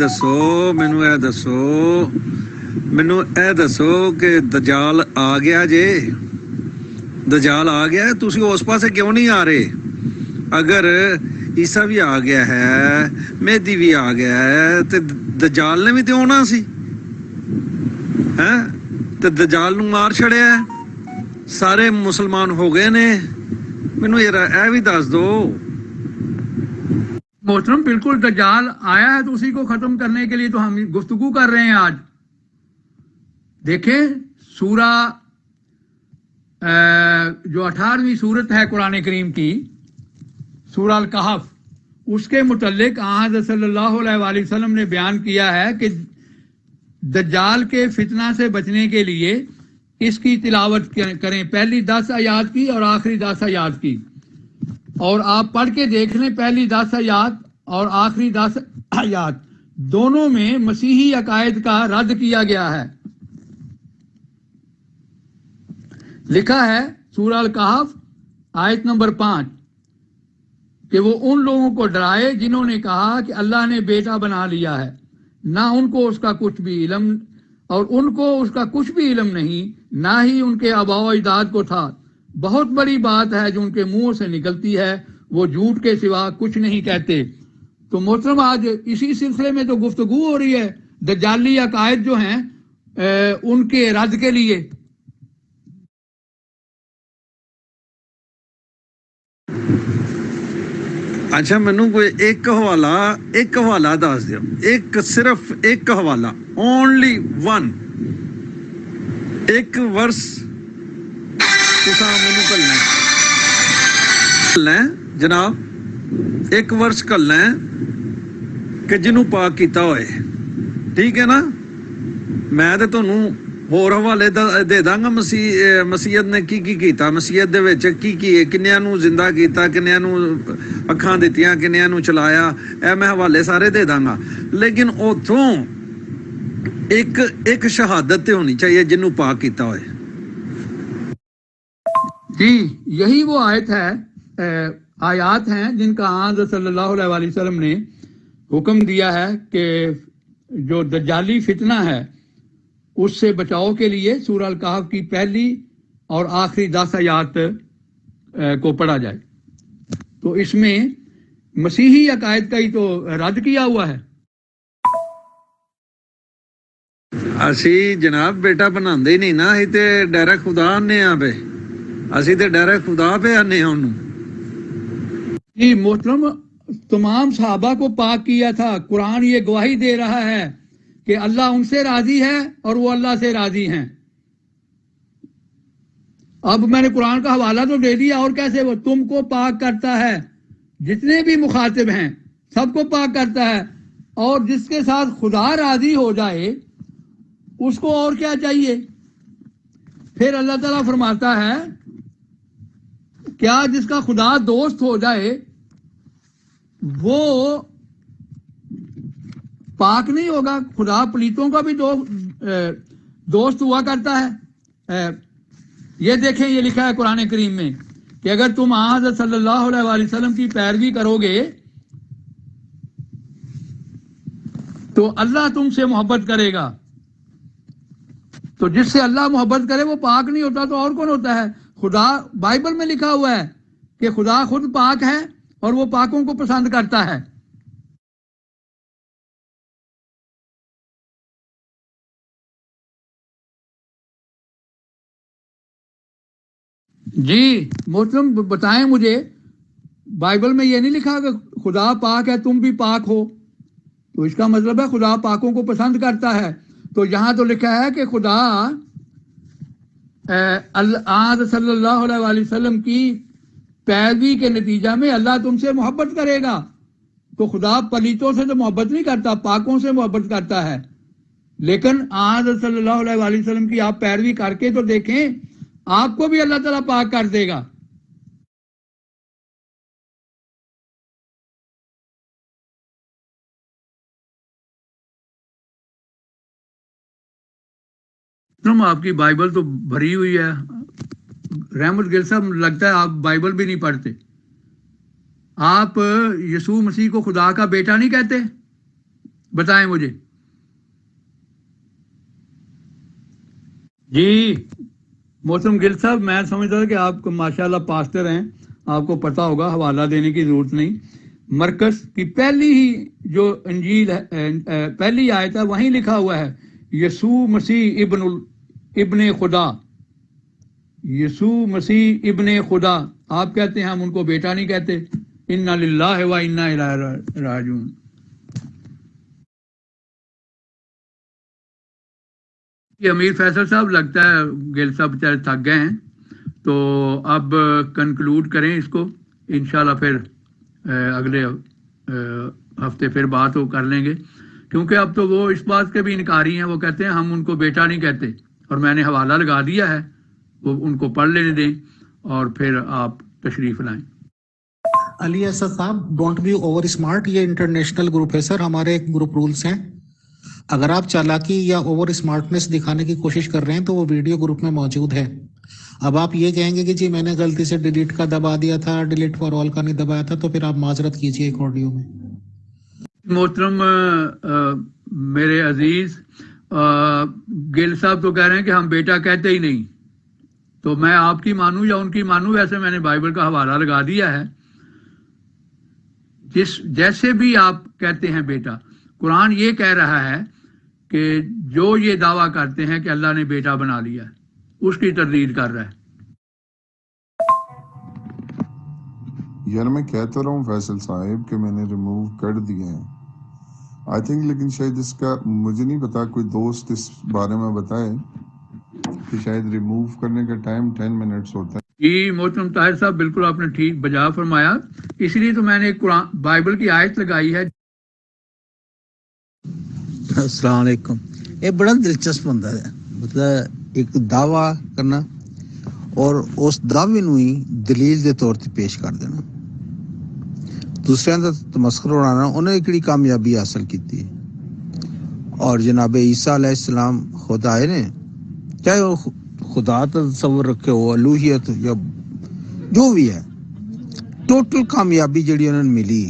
دسو کہ دجال آ گیا جے, دجال آ گیا, تسی اس پاسے کیوں نہیں آ رہے؟ اگر عیسیٰ بھی آ گیا ہے, مہدی بھی آ گیا ہے, تو دجال نے بھی تو آنا سی, تو دجال نو مار چھڑیا ہے, سارے مسلمان ہو گئے نے. مینو اے بھی دس دو. محترم بالکل دجال آیا ہے تو اسی کو ختم کرنے کے لیے تو ہم گفتگو کر رہے ہیں آج. دیکھیں سورہ جو 18ویں سورت ہے قرآن کریم کی, سورہ الکہف, اس کے متعلق حضرت صلی اللہ علیہ وآلہ وسلم نے بیان کیا ہے کہ دجال کے فتنہ سے بچنے کے لیے اس کی تلاوت کریں، پہلی 10 آیات کی اور آخری 10 آیات کی، اور آپ پڑھ کے دیکھ لیں پہلی 10 آیات اور آخری 10 آیات دونوں میں مسیحی عقائد کا رد کیا گیا ہے۔ لکھا ہے سورہ الکہف آیت نمبر 5 کہ وہ ان لوگوں کو ڈرائے جنہوں نے کہا کہ اللہ نے بیٹا بنا لیا ہے، نہ ان کو اس کا کچھ بھی علم، اور ان کو اس کا کچھ بھی علم نہیں، نہ ہی ان کے آباء و اجداد کو تھا۔ بہت بڑی بات ہے جو ان کے منہ سے نکلتی ہے، وہ جھوٹ کے سوا کچھ نہیں کہتے۔ تو محترم آج اسی سلسلے میں تو گفتگو ہو رہی ہے دجالی عقائد جو ہیں ان کے رد کے لیے۔ اچھا مینوں کوئی ایک حوالہ دس دیو، صرف ایک حوالہ، اونلی ون، ایک ورس تساں مینوں کلنا ہے جناب، ایک ورس کلنا ہے کہ جنوں پاک کیتا ہوئے، ٹھیک ہے نا؟ میں تے تانوں ہور حوالے دے داں گا، مسیحیت نے کی کیتا، مسیحیت دے وچ کی کنیاں نوں زندہ کیتا، کنیاں نوں اکھاں دتیاں، کنیاں نوں چلایا، اے میں حوالے سارے دے داں گا، لیکن اوتھوں ایک شہادت تے ہونی چاہیے جنوں پاک کیتا ہوئے۔ جی یہی وہ آیات ہیں جن کا حضرت صلی اللہ علیہ وآلہ وسلم نے حکم دیا ہے کہ جو دجالی فتنہ ہے اس سے بچاؤ کے لیے سورہ الکہف کی پہلی اور آخری 10 آیات کو پڑھا جائے۔ تو اس میں مسیحی عقائد کا ہی تو رد کیا ہوا ہے۔ اسی جناب بیٹا بناندے ہی نہیں نا، اسی تے ڈیرا خدا آنے ہاں پہ، اسی تے ڈیرا خدا پہ آنے ہاں انہوں۔ جی محترم، تمام صحابہ کو پاک کیا تھا، قرآن یہ گواہی دے رہا ہے کہ اللہ ان سے راضی ہے اور وہ اللہ سے راضی ہیں۔ اب میں نے قرآن کا حوالہ تو دے دیا، اور کیسے وہ تم کو پاک کرتا ہے، جتنے بھی مخاطب ہیں سب کو پاک کرتا ہے، اور جس کے ساتھ خدا راضی ہو جائے اس کو اور کیا چاہیے؟ پھر اللہ تعالیٰ فرماتا ہے کیا جس کا خدا دوست ہو جائے وہ پاک نہیں ہوگا؟ خدا پلیتوں کا بھی دوست ہوا کرتا ہے۔ یہ دیکھیں، یہ لکھا ہے قرآن کریم میں کہ اگر تم حضرت صلی اللہ علیہ وآلہ وسلم کی پیروی کرو گے تو اللہ تم سے محبت کرے گا۔ تو جس سے اللہ محبت کرے وہ پاک نہیں ہوتا تو اور کون ہوتا ہے؟ خدا، بائبل میں لکھا ہوا ہے کہ خدا خود پاک ہے اور وہ پاکوں کو پسند کرتا ہے۔ جی محترم بتائیں مجھے، بائبل میں یہ نہیں لکھا کہ خدا پاک ہے تم بھی پاک ہو، تو اس کا مطلب ہے خدا پاکوں کو پسند کرتا ہے۔ تو یہاں تو لکھا ہے کہ خدا آج صلی اللہ علیہ وآلہ وسلم کی پیروی کے نتیجہ میں اللہ تم سے محبت کرے گا۔ تو خدا پلیتوں سے تو محبت نہیں کرتا، پاکوں سے محبت کرتا ہے۔ لیکن آج صلی اللہ علیہ وآلہ وسلم کی آپ پیروی کر کے تو دیکھیں، آپ کو بھی اللہ تعالیٰ پاک کر دے گا۔ آپ کی بائبل تو بھری ہوئی ہے۔ رحمت گل صاحب، لگتا ہے آپ بائبل بھی نہیں پڑھتے۔ آپ یسوع مسیح کو خدا کا بیٹا نہیں کہتے؟ بتائیں مجھے۔ جی محترم گل صاحب، میں سمجھتا تھا کہ آپ کو ماشاءاللہ پاسٹر ہیں، آپ کو پتہ ہوگا، حوالہ دینے کی ضرورت نہیں۔ مرکز کی پہلی ہی جو انجیل ہے، پہلی آیت ہے، وہیں لکھا ہوا ہے یسوع مسیح ابن خدا، یسوع مسیح ابن خدا۔ آپ کہتے ہیں ہم ان کو بیٹا نہیں کہتے۔ انا للہ و انا الیہ راجعون۔ امیر فیصل صاحب، لگتا ہے گل صاحب بچارے تھک گئے ہیں، تو اب کنکلوڈ کریں اس کو انشاءاللہ، پھر اگلے ہفتے پھر بات ہو کر لیں گے، کیونکہ اب تو وہ اس بات کے بھی انکاری ہیں، وہ کہتے ہیں ہم ان کو بیٹا نہیں کہتے، اور میں نے حوالہ لگا دیا ہے، وہ ان کو پڑھ لینے دیں اور پھر آپ تشریف لائیں۔ علی اسد صاحب، ڈونٹ بی اوور اسمارٹ، یہ انٹرنیشنل گروپ ہے سر، ہمارے گروپ رولز ہیں، اگر آپ چالاکی یا اوور اسمارٹنس دکھانے کی کوشش کر رہے ہیں تو وہ ویڈیو گروپ میں موجود ہے۔ اب آپ یہ کہیں گے کہ جی میں نے غلطی سے ڈیلیٹ کا دبا دیا تھا، ڈیلیٹ فار آل کا نہیں دبایا تھا، تو پھر آپ معذرت کیجیے ایک آڈیو میں۔ محترم میرے عزیز گل صاحب تو کہہ رہے ہیں کہ ہم بیٹا کہتے ہی نہیں، تو میں آپ کی مانوں یا ان کی مانوں، ویسے میں نے بائبل کا حوالہ لگا دیا ہے۔ جیسے بھی آپ کہتے ہیں بیٹا، قرآن یہ کہہ رہا ہے کہ جو یہ دعویٰ کرتے ہیں کہ اللہ نے بیٹا بنا لیا ہے، اس کی تردید کر رہا ہے۔ یار میں کہتا رہا ہوں فیصل صاحب کہ میں نے ریموو کر دیا ہے آئی تھنک، لیکن شاید اس کا مجھے نہیں پتا، کوئی دوست اس بارے میں بتائے کہ شاید ریموو کرنے کا ٹائم 10 منٹس ہوتا ہے۔ جی محترم طاہر صاحب، بالکل آپ نے ٹھیک بجا فرمایا، اس لیے تو میں نے قرآن بائبل کی آیت لگائی ہے۔ السلام علیکم۔ یہ بڑا دلچسپ بندہ ہے، مطلب ایک دعویٰ کرنا اور اس دعوے نو ہی دلیل دے طور تے پیش کر دینا، دوسرے دا تمسخر اڑانا۔ انہیں ایکڑی کامیابی حاصل کی، اور جناب عیسیٰ علیہ السلام خود آئے نے، چاہے وہ خدا تصور رکھے ہو، الوہیت یا جو بھی ہے، ٹوٹل کامیابی جڑی انہوں نے ملی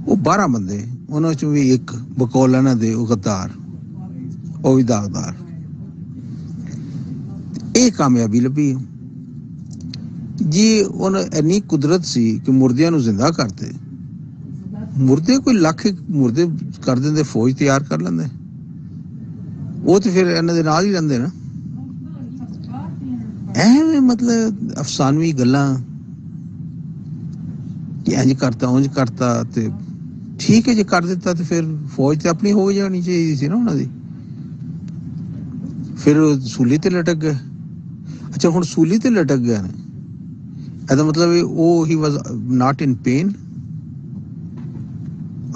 وہ 12 بندے، انہوں چوں بھی ایک بقول نہ دے وہ غدار، وہ بھی داغدار، یہ کامیابی لبھی جی۔ انہوں اینی قدرت سی کہ مردیاں نو زندہ کرتے، مردے کوئی لاکھ مردے کر دیں، فوج تیار کر لیں، وہ تو پھر انہوں دے نال ہی رہندے نا۔ ایویں مطلب افسانوی گلاں کہ انج کرتا اونج کرتا، تے ٹھیک ہے جی کر دیتا تو پھر فوج تے اپنی ہو جانی چاہیے سی نا انہوں دی، پھر سولی تے لٹک گئے۔ اچھا ہن سولی تے لٹک گئے نے، ایدا مطلب وہ ہی واز ناٹ ان پین۔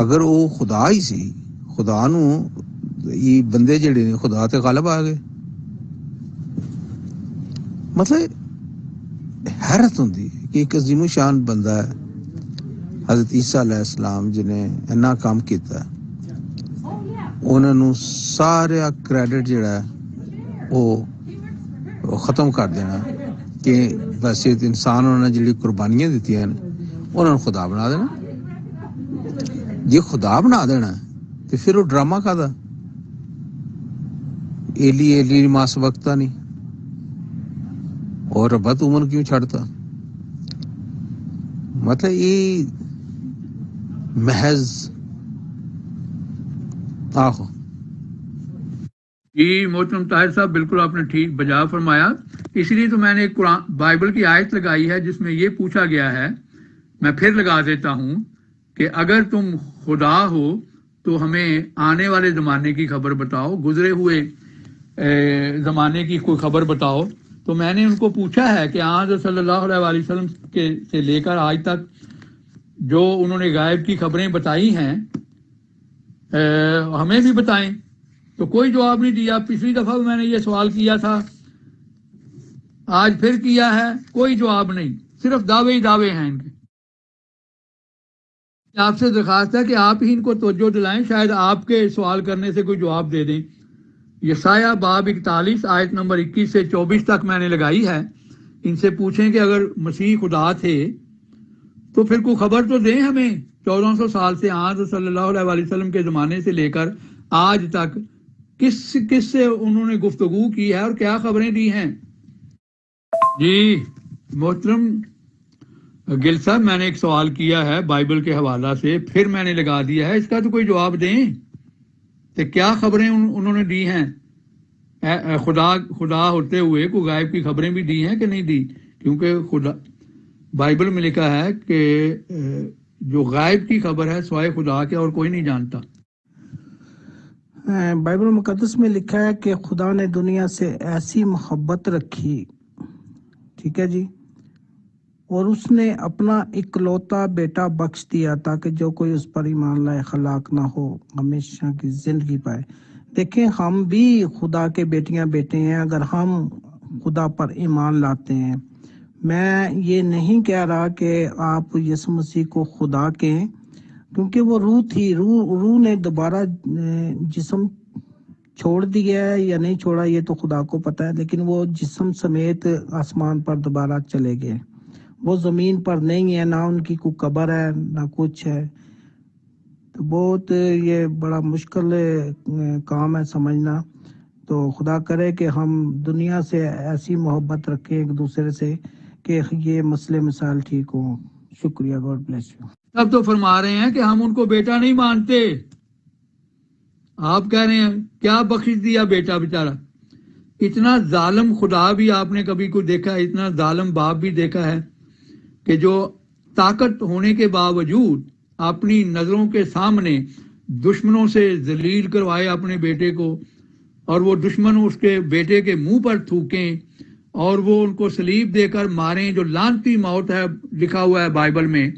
اگر وہ خدا ہی سی، خدا نو یہ بندے جڑے نے خدا تے غالب آ گئے، مطلب حیرت ہوندی کہ ایک عظیم شان بندہ ہے حضرت عیسیٰ علیہ السلام جنہیں اینا کام کیتا ہے، انہوں نے سارے کریڈٹ جڑا ہے وہ ختم کر دینا کہ بس انسان انہوں نے جڑی قربانیاں دیتی ہیں انہوں نے خدا بنا دینا۔ جی خدا بنا دینا تو پھر وہ ڈرامہ کا دا ایلی ماس وقتا نہیں، اور ربت عمر کیوں چھڑتا؟ مطلب یہ محض آہو۔ جی محترم طاہر صاحب، بالکل آپ نے ٹھیک بجا فرمایا، اس لیے تو میں نے قرآن بائبل کی آیت لگائی ہے جس میں یہ پوچھا گیا ہے، میں پھر لگا دیتا ہوں کہ اگر تم خدا ہو تو ہمیں آنے والے زمانے کی خبر بتاؤ، گزرے ہوئے زمانے کی کوئی خبر بتاؤ۔ تو میں نے ان کو پوچھا ہے کہ حضرت صلی اللہ علیہ وسلم سے لے کر آج تک جو انہوں نے غائب کی خبریں بتائی ہیں ہمیں بھی بتائیں، تو کوئی جواب نہیں دیا۔ پچھلی دفعہ میں نے یہ سوال کیا تھا، آج پھر کیا ہے، کوئی جواب نہیں، صرف دعوے ہی دعوے ہیں ان کے۔ آپ سے درخواست ہے کہ آپ ہی ان کو توجہ دلائیں، شاید آپ کے سوال کرنے سے کوئی جواب دے دیں۔ یسایہ باب 41 آیت نمبر 21 سے 24 تک میں نے لگائی ہے، ان سے پوچھیں کہ اگر مسیح خدا تھے تو پھر کوئی خبر تو دیں ہمیں، 1400 سال سے حضرت صلی اللہ علیہ وسلم کے زمانے سے لے کر آج تک کس سے انہوں نے گفتگو کی ہے اور کیا خبریں دی ہیں۔ جی محترم گل صاحب، میں نے ایک سوال کیا ہے بائبل کے حوالہ سے، پھر میں نے لگا دیا ہے، اس کا تو کوئی جواب دیں کہ کیا خبریں انہوں نے دی ہیں، خدا ہوتے ہوئے کوئی غائب کی خبریں بھی دی ہیں کہ نہیں دی، کیونکہ خدا بائبل میں لکھا ہے کہ جو غائب کی خبر ہے سوائے خدا کے اور کوئی نہیں جانتا۔ بائبل مقدس میں لکھا ہے کہ خدا نے دنیا سے ایسی محبت رکھی، ٹھیک ہے جی، اور اس نے اپنا اکلوتا بیٹا بخش دیا تاکہ جو کوئی اس پر ایمان لائے ہلاک نہ ہو ہمیشہ کی زندگی پائے۔ دیکھیں ہم بھی خدا کے بیٹیاں بیٹے ہیں اگر ہم خدا پر ایمان لاتے ہیں۔ میں یہ نہیں کہہ رہا کہ آپ یسوع مسیح کو خدا کہیں، کیونکہ وہ روح تھی، روح نے دوبارہ جسم چھوڑ دیا ہے یا نہیں چھوڑا یہ تو خدا کو پتہ ہے، لیکن وہ جسم سمیت آسمان پر دوبارہ چلے گئے۔ وہ زمین پر نہیں ہے، نہ ان کی کوئی قبر ہے نہ کچھ ہے۔ تو بہت یہ بڑا مشکل کام ہے سمجھنا۔ تو خدا کرے کہ ہم دنیا سے ایسی محبت رکھیں ایک دوسرے سے کہ یہ مسئلے مسائل ٹھیک ہوں۔ شکریہ، گاڈ بلیس یو۔ اب تو فرما رہے ہیں کہ ہم ان کو بیٹا نہیں مانتے۔ آپ کہہ رہے ہیں کیا بخش دیا بیٹا بیچارہ۔ اتنا ظالم خدا بھی آپ نے کبھی کوئی دیکھا ہے؟ اتنا ظالم باپ بھی دیکھا ہے کہ جو طاقت ہونے کے باوجود اپنی نظروں کے سامنے دشمنوں سے ذلیل کروائے اپنے بیٹے کو، اور وہ دشمن اس کے بیٹے کے منہ پر تھوکیں اور وہ ان کو صلیب دے کر ماریں، جو لعنتی موت ہے لکھا ہوا ہے بائبل میں۔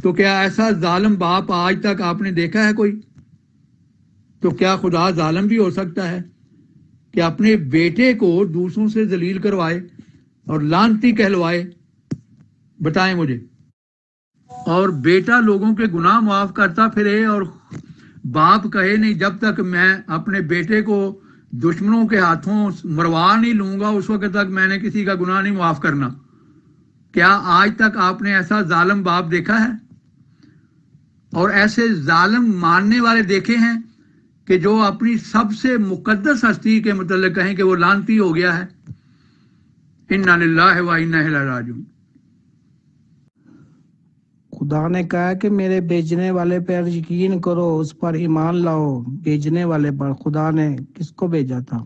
تو کیا ایسا ظالم باپ آج تک آپ نے دیکھا ہے کوئی؟ تو کیا خدا ظالم بھی ہو سکتا ہے کہ اپنے بیٹے کو دوسروں سے ذلیل کروائے اور لعنتی کہلوائے؟ بتائیں مجھے۔ اور بیٹا لوگوں کے گناہ معاف کرتا پھرے اور باپ کہے نہیں جب تک میں اپنے بیٹے کو دشمنوں کے ہاتھوں مروا نہیں لوں گا اس وقت تک میں نے کسی کا گناہ نہیں معاف کرنا۔ کیا آج تک آپ نے ایسا ظالم باپ دیکھا ہے؟ اور ایسے ظالم ماننے والے دیکھے ہیں کہ جو اپنی سب سے مقدس ہستی کے متعلق کہیں کہ وہ لعنتی ہو گیا ہے؟ انا للہ و انا الیہ راجعون۔ خدا نے کہا کہ میرے بھیجنے والے پر یقین کرو، اس پر ایمان لاؤ۔ بھیجنے والے پر خدا نے کس کو بھیجا تھا؟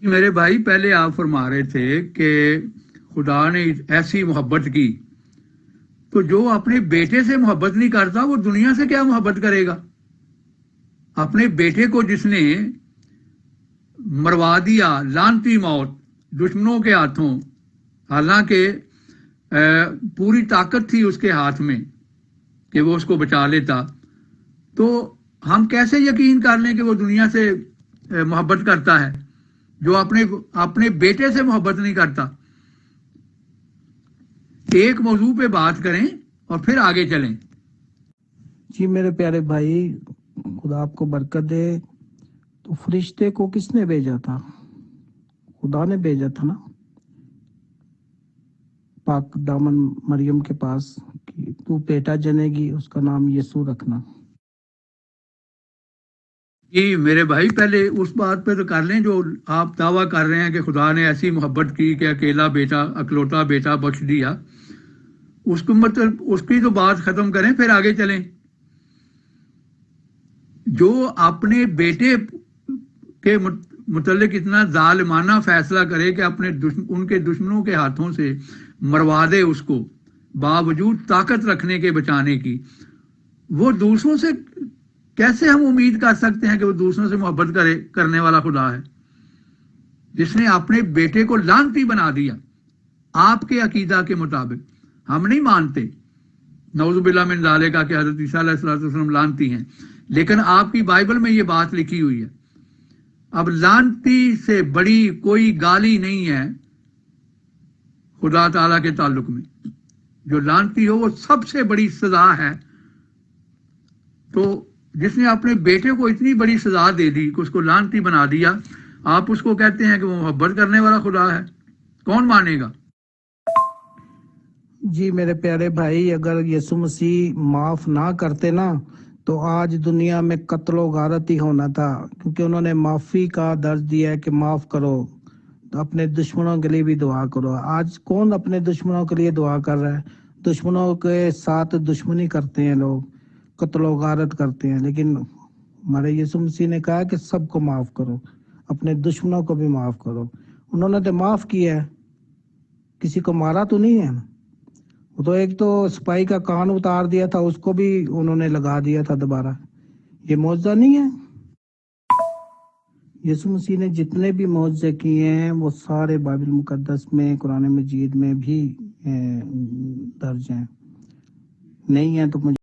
میرے بھائی پہلے آپ فرما رہے تھے کہ خدا نے ایسی محبت کی، تو جو اپنے بیٹے سے محبت نہیں کرتا وہ دنیا سے کیا محبت کرے گا؟ اپنے بیٹے کو جس نے مروا دیا لعنتی موت دشمنوں کے ہاتھوں، حالانکہ پوری طاقت تھی اس کے ہاتھ میں کہ وہ اس کو بچا لیتا، تو ہم کیسے یقین کر لیں کہ وہ دنیا سے محبت کرتا ہے جو اپنے بیٹے سے محبت نہیں کرتا؟ ایک موضوع پہ بات کریں اور پھر آگے چلیں۔ جی میرے پیارے بھائی، خدا آپ کو برکت دے۔ تو فرشتے کو کس نے بھیجا تھا؟ خدا نے بھیجا تھا نا پاک دامن مریم کے پاس کہ تو بیٹا جنے گی، اس کا نام یسوع رکھنا۔ جی میرے بھائی پہلے اس بات پہ تو کر لیں جو آپ دعویٰ کر رہے ہیں کہ خدا نے ایسی محبت کی کہ اکیلا بیٹا اکلوتا بیٹا بخش دیا، اس کو مطلب اس کی تو بات ختم کریں پھر آگے چلیں۔ جو اپنے بیٹے کے متعلق اتنا ظالمانہ فیصلہ کرے کہ ان کے دشمنوں کے ہاتھوں سے مروا دے اس کو، باوجود طاقت رکھنے کے بچانے کی، وہ دوسروں سے کیسے ہم امید کر سکتے ہیں کہ وہ دوسروں سے محبت کرنے والا خدا ہے جس نے اپنے بیٹے کو لعنتی بنا دیا؟ آپ کے عقیدہ کے مطابق ہم نہیں مانتے نعوذ باللہ من ذالک کہ حضرت عیسیٰ علیہ الصلوۃ والسلام لعنتی ہیں، لیکن آپ کی بائبل میں یہ بات لکھی ہوئی ہے۔ اب لعنتی سے بڑی کوئی گالی نہیں ہے خدا تعالیٰ کے تعلق میں۔ جو لعنتی ہو وہ سب سے بڑی سزا ہے۔ تو جس نے اپنے بیٹے کو اتنی بڑی سزا دے دی کہ اس کو لعنتی بنا دیا، آپ اس کو کہتے ہیں کہ وہ محبت کرنے والا خدا ہے؟ کون مانے گا؟ جی میرے پیارے بھائی، اگر یسوع مسیح معاف نہ کرتے نا تو آج دنیا میں قتل و غارت ہی ہونا تھا، کیونکہ انہوں نے معافی کا درس دیا ہے کہ معاف کرو، تو اپنے دشمنوں کے لیے بھی دعا کرو۔ آج کون اپنے دشمنوں کے لیے دعا کر رہا ہے؟ دشمنوں کے ساتھ دشمنی کرتے ہیں لوگ، قتل و غارت کرتے ہیں، لیکن ہمارے یسوع مسیح نے کہا کہ سب کو معاف کرو، اپنے دشمنوں کو بھی معاف کرو۔ انہوں نے تو معاف کیا ہے، کسی کو مارا تو نہیں ہے۔ وہ تو ایک تو سپاہی کا کان اتار دیا تھا، اس کو بھی انہوں نے لگا دیا تھا دوبارہ۔ یہ معجزہ نہیں ہے؟ یسوع مسیح نے جتنے بھی معجزے کیے ہیں وہ سارے بائبل مقدس میں، قرآن مجید میں بھی درج ہیں، نہیں ہے تو مجھے